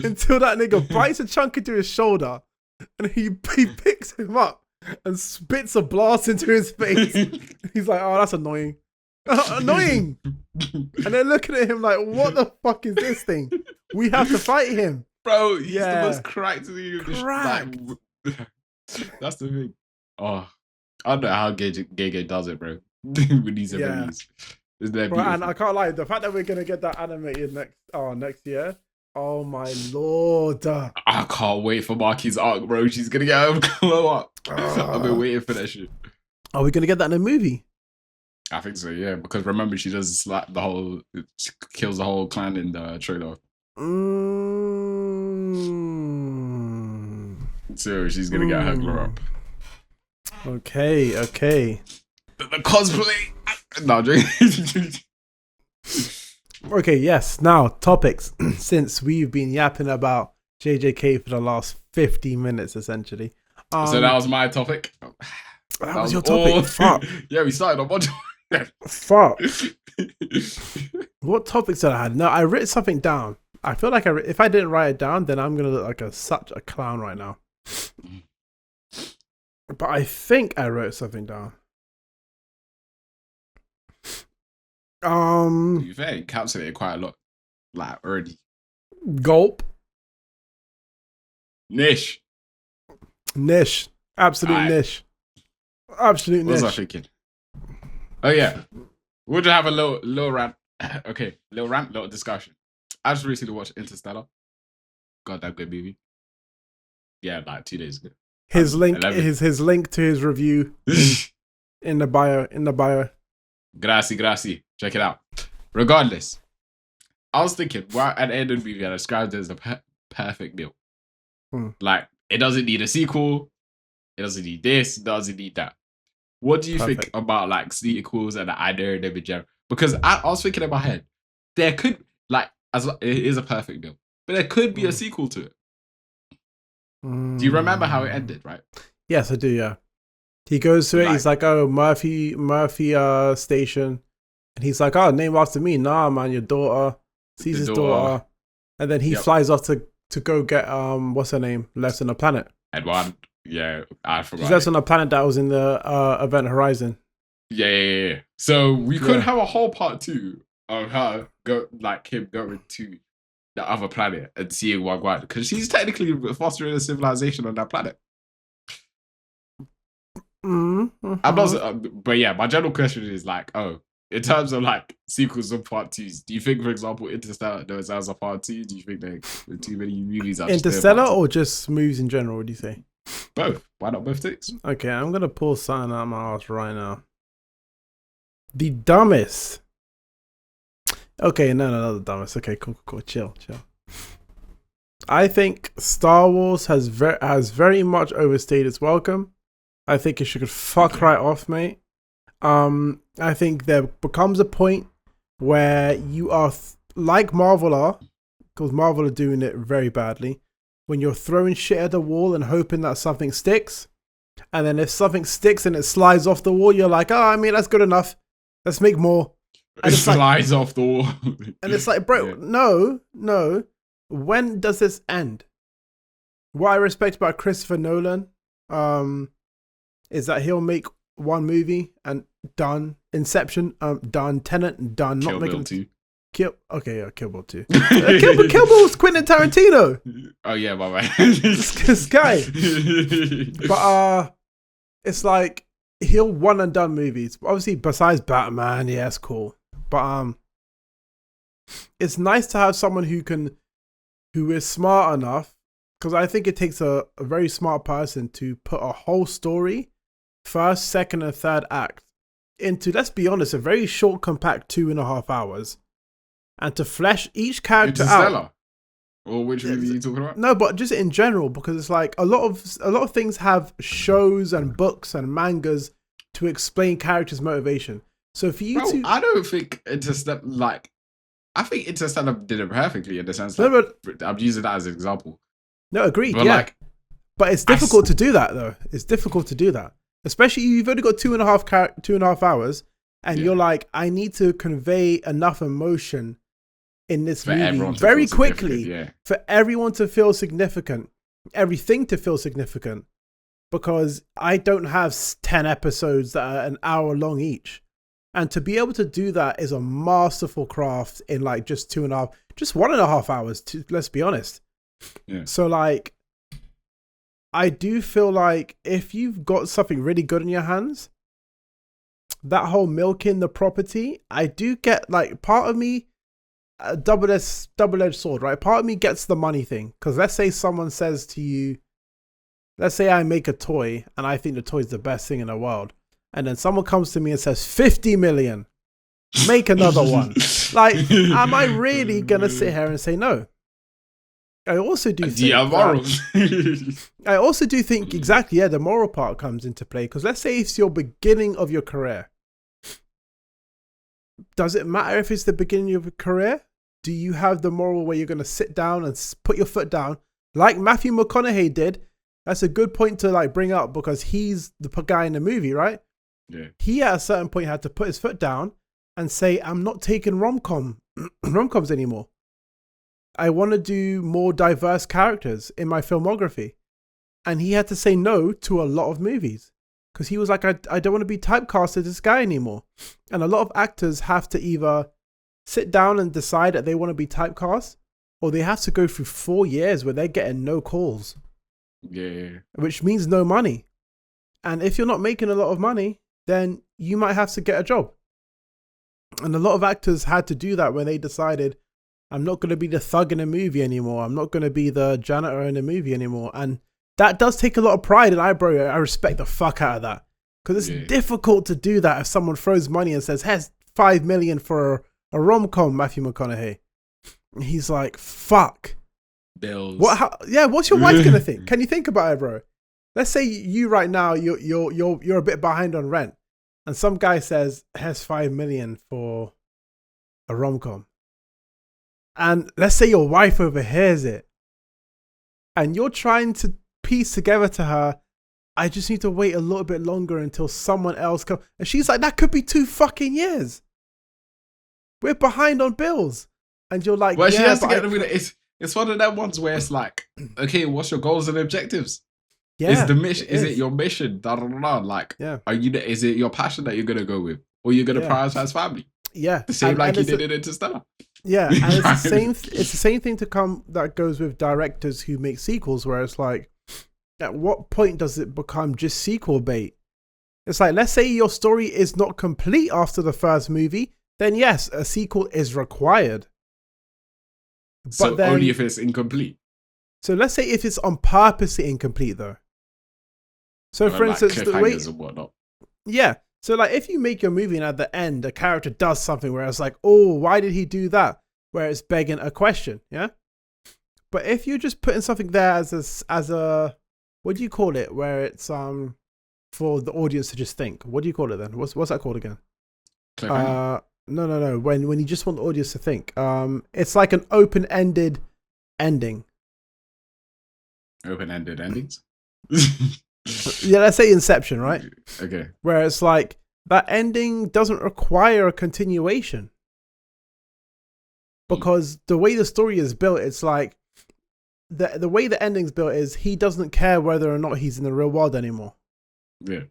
until that nigga bites a chunk into his shoulder, and he picks him up and spits a blast into his face. He's like, oh, that's annoying. Annoying. And they're looking at him like, what the fuck is this thing? We have to fight him. Bro, he's the most cracked. Cracked. That's the thing. Oh, I don't know how Gege does it, bro. With these abilities. Bro, and I can't lie, the fact that we're going to get that animated next year, oh my lord. I can't wait for Maki's arc, bro. She's going to get a glow up. I've been waiting for that shit. Are we going to get that in a movie? I think so, yeah. Because remember, she does she kills the whole clan in the trailer. So she's gonna get her glow up. Okay. The cosplay. No, okay, yes. Now topics. Since we've been yapping about JJK for the last 50 minutes, essentially. So that was my topic. That was your topic. Fuck. Yeah, we started on module. Fuck. What topics did I had? No, I wrote something down. I feel like if I didn't write it down, then I'm gonna look like such a clown right now. But I think I wrote something down. To be fair, you encapsulated quite a lot. like already. Gulp. Niche. Absolute niche. Absolute niche. What was I thinking? Oh yeah. We'll just have a little rant. Okay, little discussion. I just recently watched Interstellar. God, that good movie. Yeah, like 2 days ago. His link to his review in the bio. Grazie. Check it out. Regardless, I was thinking, at the end of the movie, I described it as a perfect meal. Like, it doesn't need a sequel. It doesn't need this. It doesn't need that. What do you think about like sequels and the idea of them in general? Because I was thinking in my head, there could it is a perfect meal, but there could be a sequel to it. Do you remember how it ended? Right? Yes, I do. Yeah, he goes to it. He's like, "Oh, Murphy Station," and he's like, "Oh, name after me." Nah, man, your daughter. Sees his daughter, and then he flies off to go get what's her name left on the planet. Edward. Yeah, I forgot. She's left on a planet that was in the Event Horizon. Yeah. So we could have a whole part 2 of her him going to the other planet and seeing Wagwan, because she's technically fostering a civilization on that planet. Mm-hmm. I'm not, but yeah, my general question is like, in terms of like sequels and part 2s, do you think, for example, Interstellar knows as a part 2? Do you think there are too many movies? Interstellar or just movies in general? What do you say? Both. Why not both things? Okay, I'm gonna pull something out of my ass right now. The dumbest. Okay, no, not the dumbest. Okay, cool. Chill. I think Star Wars has very much overstayed its welcome. I think it should fuck right off, mate. I think there becomes a point where you are like Marvel are, because Marvel are doing it very badly. When you're throwing shit at the wall and hoping that something sticks, and then if something sticks and it slides off the wall, you're like, "Oh, I mean, that's good enough. Let's make more." And it slides off the wall. And it's like, bro, no. When does this end? What I respect about Christopher Nolan, is that he'll make one movie and done. Inception, done. Tenet, done. Kill Bill 2. Kill Bill 2. Kill Bill was Quentin Tarantino. Oh yeah, my man. This guy. But it's like he'll one and done movies. Obviously, besides Batman, yeah, it's cool. But it's nice to have someone who is smart enough, because I think it takes a very smart person to put a whole story, first, second, and third act into, let's be honest, a very short, compact 2.5 hours. And to flesh each character out. Or which movie are you talking about? No, but just in general, because it's like a lot of things have shows and books and mangas to explain characters' motivation. So for you to, I don't think Interstellar I think Interstellar did it perfectly in the sense that I'm using that as an example. No, agreed. But but it's difficult to do that though. It's difficult to do that, especially you've only got 2.5 hours, and you're like, I need to convey enough emotion in this movie very quickly for everyone to feel significant, everything to feel significant, because I don't have 10 episodes that are an hour long each. And to be able to do that is a masterful craft in like just 1.5 hours, let's be honest. Yeah. So like, I do feel like if you've got something really good in your hands, that whole milking the property, I do get like part of me, a double-edged sword, right? Part of me gets the money thing, because let's say someone says to you, let's say I make a toy and I think the toy is the best thing in the world, and then someone comes to me and says 50 million, make another one. Like, am I really gonna sit here and say no? I also do think I also do think exactly, the moral part comes into play, because let's say it's your beginning of your career. Does it matter if it's the beginning of your career? Do you have the moral where you're going to sit down and put your foot down like Matthew McConaughey did? That's a good point to like bring up, because he's the guy in the movie, right? Yeah. He at a certain point had to put his foot down and say, I'm not taking rom-coms anymore. I want to do more diverse characters in my filmography. And he had to say no to a lot of movies, because he was like, I don't want to be typecast as this guy anymore. And a lot of actors have to either sit down and decide that they want to be typecast, or they have to go through 4 years where they're getting no calls. Yeah. Which means no money. And if you're not making a lot of money, then you might have to get a job. And a lot of actors had to do that when they decided, I'm not going to be the thug in a movie anymore. I'm not going to be the janitor in a movie anymore. And that does take a lot of pride. And I respect the fuck out of that. Because it's difficult to do that if someone throws money and says, here's $5 million for a rom-com, Matthew McConaughey. And he's like, fuck. Bills. What's your wife going to think? Can you think about it, bro? Let's say you right now, you're a bit behind on rent. And some guy says, here's $5 million for a rom-com. And let's say your wife overhears it. And you're trying to piece together to her, I just need to wait a little bit longer until someone else comes. And she's like, that could be 2 fucking years. We're behind on bills. And you're like, well, she has to get rid of it. It's one of them ones where it's like, okay, what's your goals and objectives? Yeah, is the mission? Is it your mission? Da, da, da, da. Like, are you? Is it your passion that you're gonna go with, or you're gonna prioritize family? Yeah, the same like you did in Interstellar. Yeah, and it's the same. It's the same thing that goes with directors who make sequels, where it's like, at what point does it become just sequel bait? It's like, let's say your story is not complete after the first movie, then yes, a sequel is required. So then, only if it's incomplete. So let's say if it's on purpose incomplete though. So for instance, the way and whatnot. Yeah. So like if you make your movie and at the end a character does something where it's like, oh, why did he do that? Where it's begging a question, yeah? But if you're just putting something there as a what do you call it? Where it's for the audience to just think. What do you call it then? What's that called again? No. When you just want the audience to think. It's like an open-ended ending. Open-ended endings? Yeah, let's say Inception, right? Okay. Where it's like that ending doesn't require a continuation. Because the way the story is built, it's like the way the ending's built is he doesn't care whether or not he's in the real world anymore. Yeah.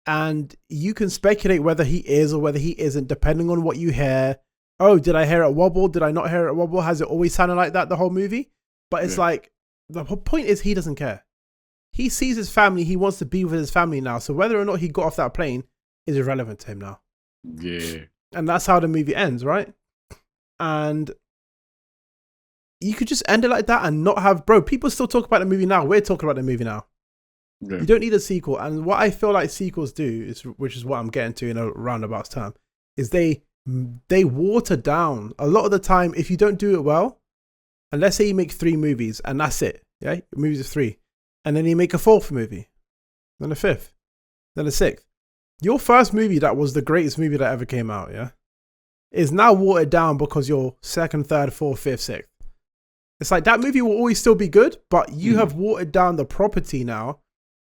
And you can speculate whether he is or whether he isn't, depending on what you hear. Oh, did I hear it wobble? Did I not hear it wobble? Has it always sounded like that the whole movie? But it's like, the whole point is he doesn't care. He sees his family. He wants to be with his family now. So whether or not he got off that plane is irrelevant to him now. Yeah. And that's how the movie ends, right? And you could just end it like that and not have, bro, people still talk about the movie now. We're talking about the movie now. Yeah. You don't need a sequel. And what I feel like sequels do, which is what I'm getting to in a roundabout term, is they water down. A lot of the time, if you don't do it well, and let's say you make 3 movies and that's it, yeah? Movies of 3. And then you make a 4th movie, then a 5th, then a 6th. Your first movie that was the greatest movie that ever came out, yeah, is now watered down because your 2nd, 3rd, 4th, 5th, 6th. It's like that movie will always still be good, but you have watered down the property now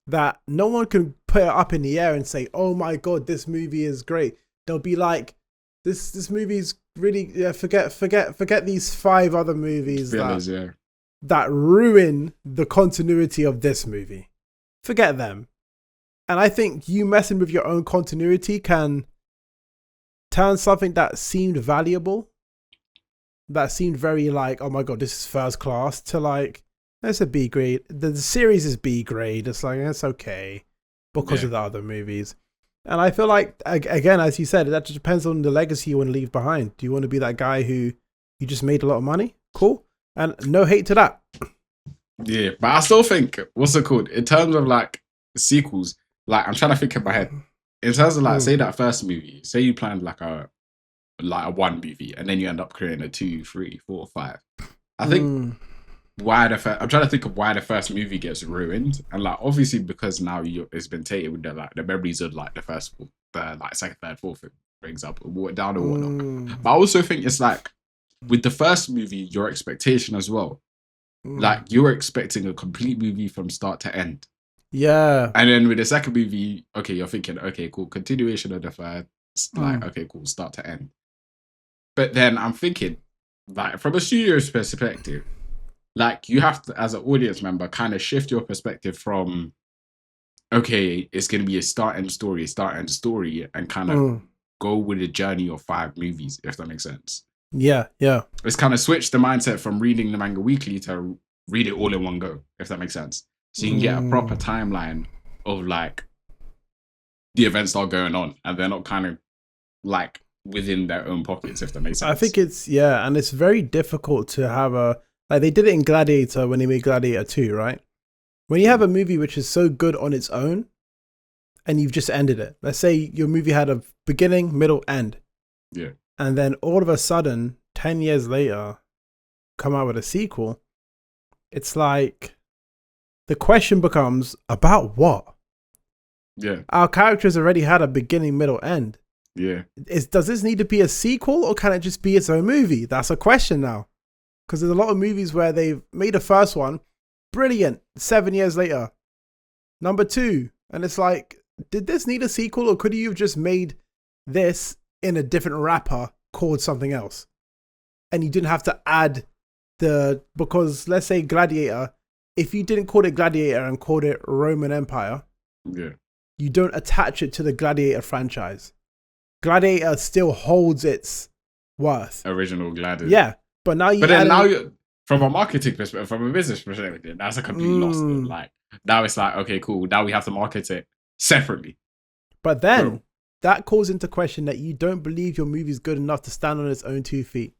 that no one can put it up in the air and say, oh my God, this movie is great. They'll be like, this movie's really, forget these 5 other movies that ruin the continuity of this movie. Forget them. And I think you messing with your own continuity can turn something that seemed valuable, that seemed very like, oh my God, this is first class, to like, it's a B grade. The series is B grade. It's like, it's okay because of the other movies. And I feel like, again, as you said, that just depends on the legacy you want to leave behind. Do you want to be that guy who you just made a lot of money? Cool. And no hate to that. Yeah, but I still think, what's it called? In terms of like sequels, like I'm trying to think in my head. In terms of like, say that first movie, say you planned like a 1 movie and then you end up creating a 2, 3, 4, 5. I think I'm trying to think of why the first movie gets ruined. And like, obviously because now it's been tainted with the memories of like the first, like 2nd, 3rd, 4th, for example, watered down or whatnot. But I also think it's like, with the first movie, your expectation as well. Like, you were expecting a complete movie from start to end. Yeah. And then with the second movie, okay, you're thinking, okay, cool, continuation of the first, like, okay, cool, start to end. But then I'm thinking, like, from a studio's perspective, like, you have to, as an audience member, kind of shift your perspective from, okay, it's going to be a start-end story, and kind of go with a journey of 5 movies, if that makes sense. Yeah. It's kind of switched the mindset from reading the manga weekly to read it all in one go, if that makes sense. So you can get a proper timeline of like the events that are going on, and they're not kind of like within their own pockets, if that makes sense. I think and it's very difficult to have like they did it in Gladiator when they made Gladiator 2, right? When you have a movie which is so good on its own and you've just ended it. Let's say your movie had a beginning, middle, end. Yeah. And then all of a sudden, 10 years later, come out with a sequel. It's like the question becomes, about what? Yeah. Our characters already had a beginning, middle, end. Yeah. Does this need to be a sequel, or can it just be its own movie? That's a question now. Because there's a lot of movies where they've made the first one, brilliant, 7 years later. Number 2. And it's like, did this need a sequel, or could you have just made this in a different wrapper called something else? And you didn't have to add because let's say Gladiator, if you didn't call it Gladiator and called it Roman Empire, you don't attach it to the Gladiator franchise. Gladiator still holds its worth. Original Gladiator. Yeah. But now you're, from a marketing perspective, from a business perspective, that's a complete loss. Like, now it's like, okay, cool. Now we have to market it separately. But then that calls into question that you don't believe your movie's good enough to stand on its own 2 feet.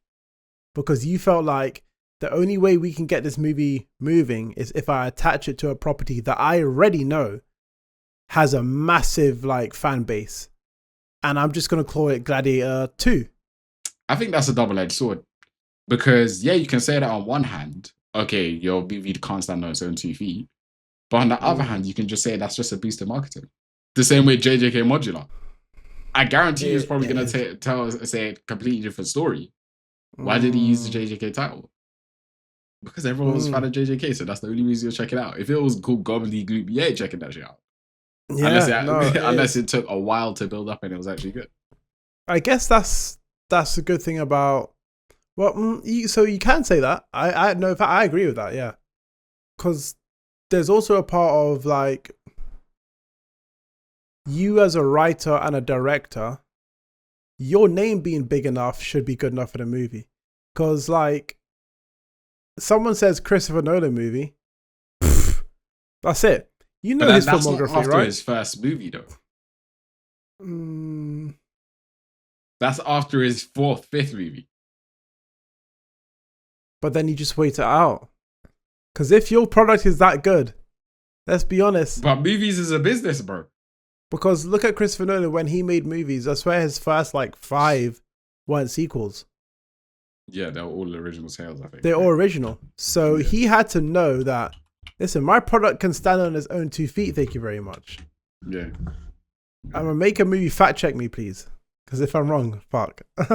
Because you felt like the only way we can get this movie moving is if I attach it to a property that I already know has a massive like fan base. And I'm just going to call it Gladiator 2. I think that's a double-edged sword. Because, yeah, you can say that on one hand, okay, your movie can't stand on its own 2 feet. But on the other hand, you can just say that's just a boost of marketing. The same way JJK MODULO. I guarantee you it's probably going to say a completely different story. Why did he use the JJK title? Because everyone was a fan of JJK, so that's the only reason you'll check it out. If it was called Gobbledygook, you ain't checking that shit out. Unless it took a while to build up and it was actually good. I guess that's a good thing about. Well, so you can say that. I know. In fact, I agree with that. Yeah, because there's also a part of like you as a writer and a director, your name being big enough should be good enough for the movie. Because like someone says Christopher Nolan movie, that's it. You know his filmography, after right? His first movie, though. That's after his 4th, 5th movie. But then you just wait it out. Because if your product is that good, let's be honest. But movies is a business, bro. Because look at Christopher Nolan when he made movies. I swear his first like 5 weren't sequels. Yeah, they're all original sales, I think. They're all original. So he had to know that, listen, my product can stand on its own 2 feet. Thank you very much. Yeah. I'm going to make a movie. Fact check me, please. Because if I'm wrong, fuck. I'm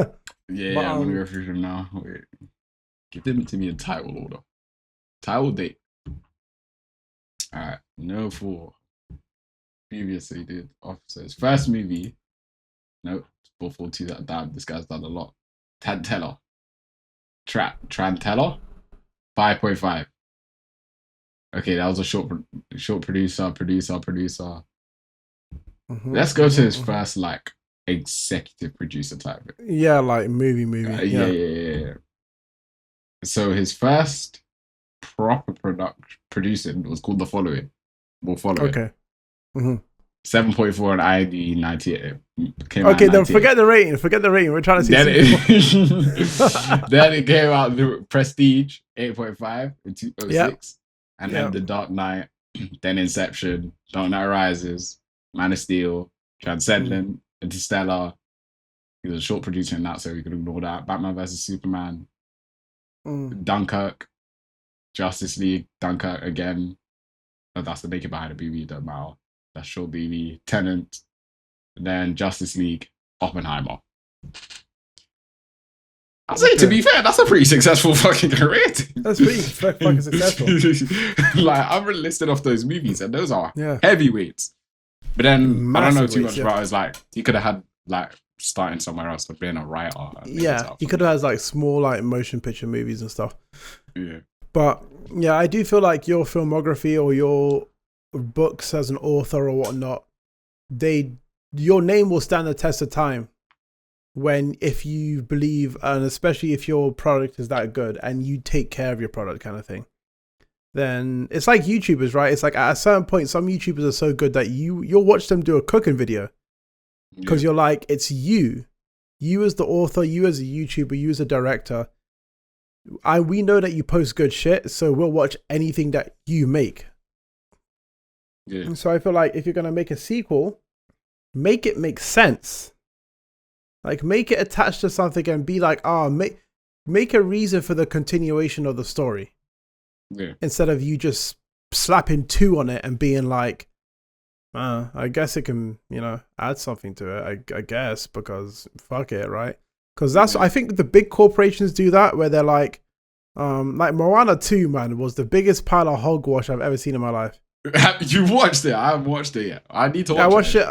going to go through them now. Wait. Give them to me in title order. Title date. Alright. No 4. Previously did Officers. First movie. Nope. 442. Damn, this guy's done a lot. Tantella. Trantella. 5.5. Okay, that was a short producer. Let's go to his first like executive producer type. Yeah, like movie. Yeah. So his first proper producing was called The Following. We'll follow it. Okay. 7.4 on IMDb, 98. Okay, then forget the rating. We're trying to see. Then it came out the Prestige, 8.5 in 2006. Yep. And then The Dark Knight, then Inception, Dark Knight Rises, Man of Steel, Transcendent, Interstellar. He was a short producer in that, so we could ignore that. Batman vs. Superman, Dunkirk, Justice League, Dunkirk again. Oh, that's the naked behind the BB, don't matter. That's short BB. Tenant, then Justice League, Oppenheimer. I'd say, to be fair, that's a pretty successful fucking career. That's pretty fucking successful. Like, I've listed off those movies, and those are heavyweights. But then, I don't know too much about it. It's like, he could have had, like, starting somewhere else, but being a writer. Yeah, he could have had, like, small, like, motion picture movies and stuff. Yeah. But, yeah, I do feel like your filmography or your books as an author or whatnot, your name will stand the test of time. when if you believe, and especially if your product is that good and you take care of your product kind of thing, then it's like YouTubers, right? It's like at a certain point, some YouTubers are so good that you'll watch them do a cooking video because you're like, it's you as the author, you as a YouTuber, you as a director. We know that you post good shit, so we'll watch anything that you make. Yeah. And so I feel like if you're gonna make a sequel, make it make sense. Like, make it attached to something and be like, make a reason for the continuation of the story. Yeah. Instead of you just slapping 2 on it and being like, I guess it can, add something to it. I guess, because fuck it, right? Because I think the big corporations do that, where they're like Moana 2, man, was the biggest pile of hogwash I've ever seen in my life. You watched it? I haven't watched it yet. I need to watch it. I watched it.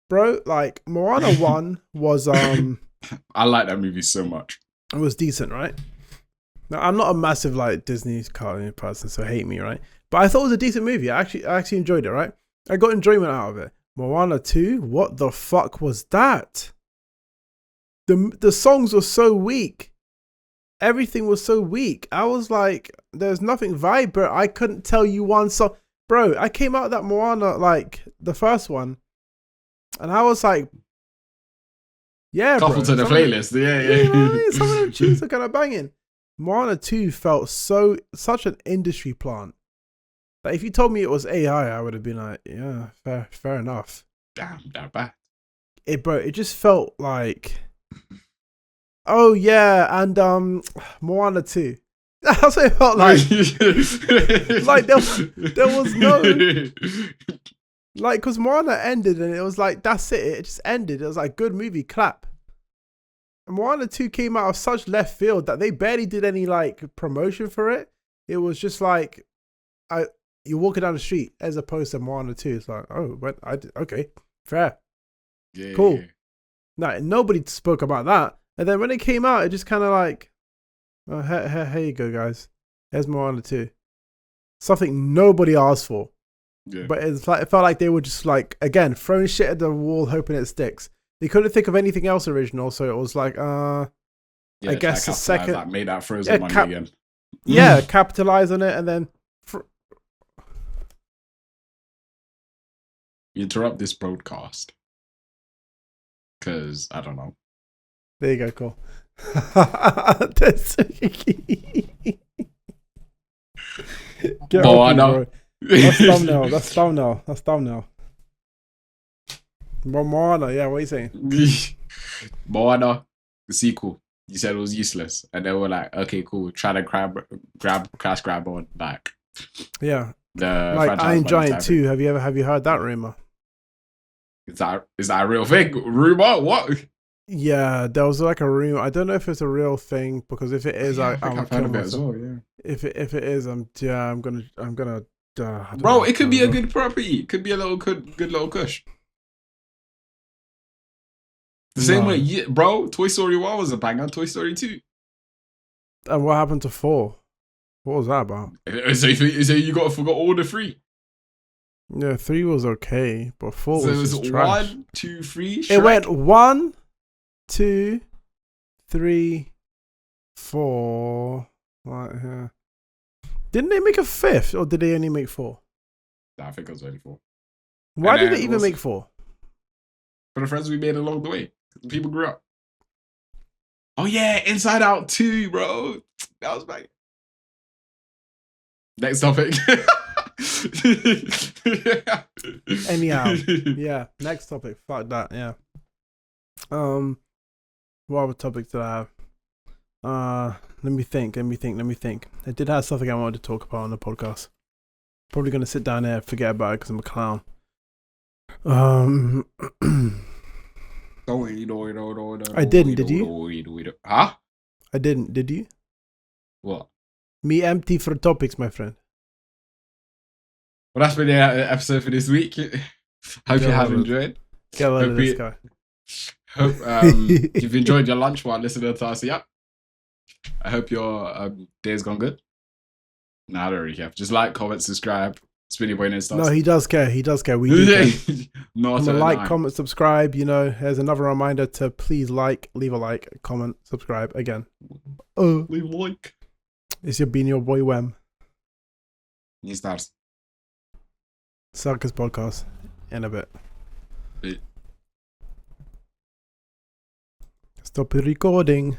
Bro, like Moana 1 was I like that movie so much. It was decent, right? Now, I'm not a massive like Disney cartoon person, so hate me, right? But I thought it was a decent movie. I actually enjoyed it, right? I got enjoyment out of it. Moana 2, what the fuck was that? The songs were so weak. Everything was so weak. I was like, there's nothing vibrant. I couldn't tell you one song. Bro, I came out of that Moana, like the first one, and I was like, yeah, couple to the playlist. Yeah. You know what I mean? Some of them tunes are kind of banging. Moana 2 felt such an industry plant. Like, if you told me it was AI, I would have been like, yeah, fair enough. Damn, that bad. It just felt like, oh yeah, and Moana 2. That's what it felt like. Like there was no, like, because Moana ended and it was like, that's it. It just ended. It was like, good movie, clap. And Moana 2 came out of such left field that they barely did any like promotion for it. It was just like, you're walking down the street as opposed to Moana 2. It's like, oh, but okay, fair, cool. No, nobody spoke about that. And then when it came out, it just kind of like, oh, here you go, guys. Here's Moana 2. Something nobody asked for. Yeah. But it felt like they were just like, again, throwing shit at the wall, hoping it sticks. They couldn't think of anything else original, so it was like, I guess the second that made that frozen money again. Yeah, capitalize on it, and then interrupt this broadcast because I don't know. There you go, cool. Get I know. That's thumbnail. Moana, yeah, what are you saying? Moana, the sequel. You said it was useless, and they were like, "Okay, cool." Try to crash grab on back. Yeah, like Iron Giant 2. Have you heard that rumor? Is that a real thing? Rumor? What? Yeah, there was like a rumor. I don't know if it's a real thing, because if it is, I'm heard of it as well. Yeah. If it is, I'm gonna. Bro, it could be a good property. It could be a good little kush. The same way, bro. Toy Story 1 was a banger. Toy Story 2. And what happened to 4? What was that about? So you forgot all the 3. Yeah, 3 was okay, but 4 was just trash. 1, 2, 3. Shrek. It went 1, 2, 3, 4. Right here. Didn't they make a 5th, or did they only make 4? I think it was only 4. Why did they even make 4? For the friends we made along the way. People grew up. Oh yeah, Inside Out 2, bro. That was bang. Next topic. Anyhow, yeah. Next topic. Fuck that. Yeah. What other topics did I have? Let me think. I did have something I wanted to talk about on the podcast. Probably gonna sit down there and forget about it because I'm a clown. I didn't. Did you? Huh? I didn't. Did you? What? Me empty for topics, my friend. Well, that's been the episode for this week. Hope you have enjoyed. Get a load of this guy. Hope you've enjoyed your lunch while listening to us. Yeah. I hope your day's gone good. Nah, I don't really care. Just like, comment, subscribe. Spinny boy and stuff. No, he does care. He does care. We do care. Not like, comment, subscribe. You know, here's another reminder to please leave a like, comment, subscribe again. Leave a like. It's been your boy Wem. He starts. Circus Podcast in a bit. Stop recording.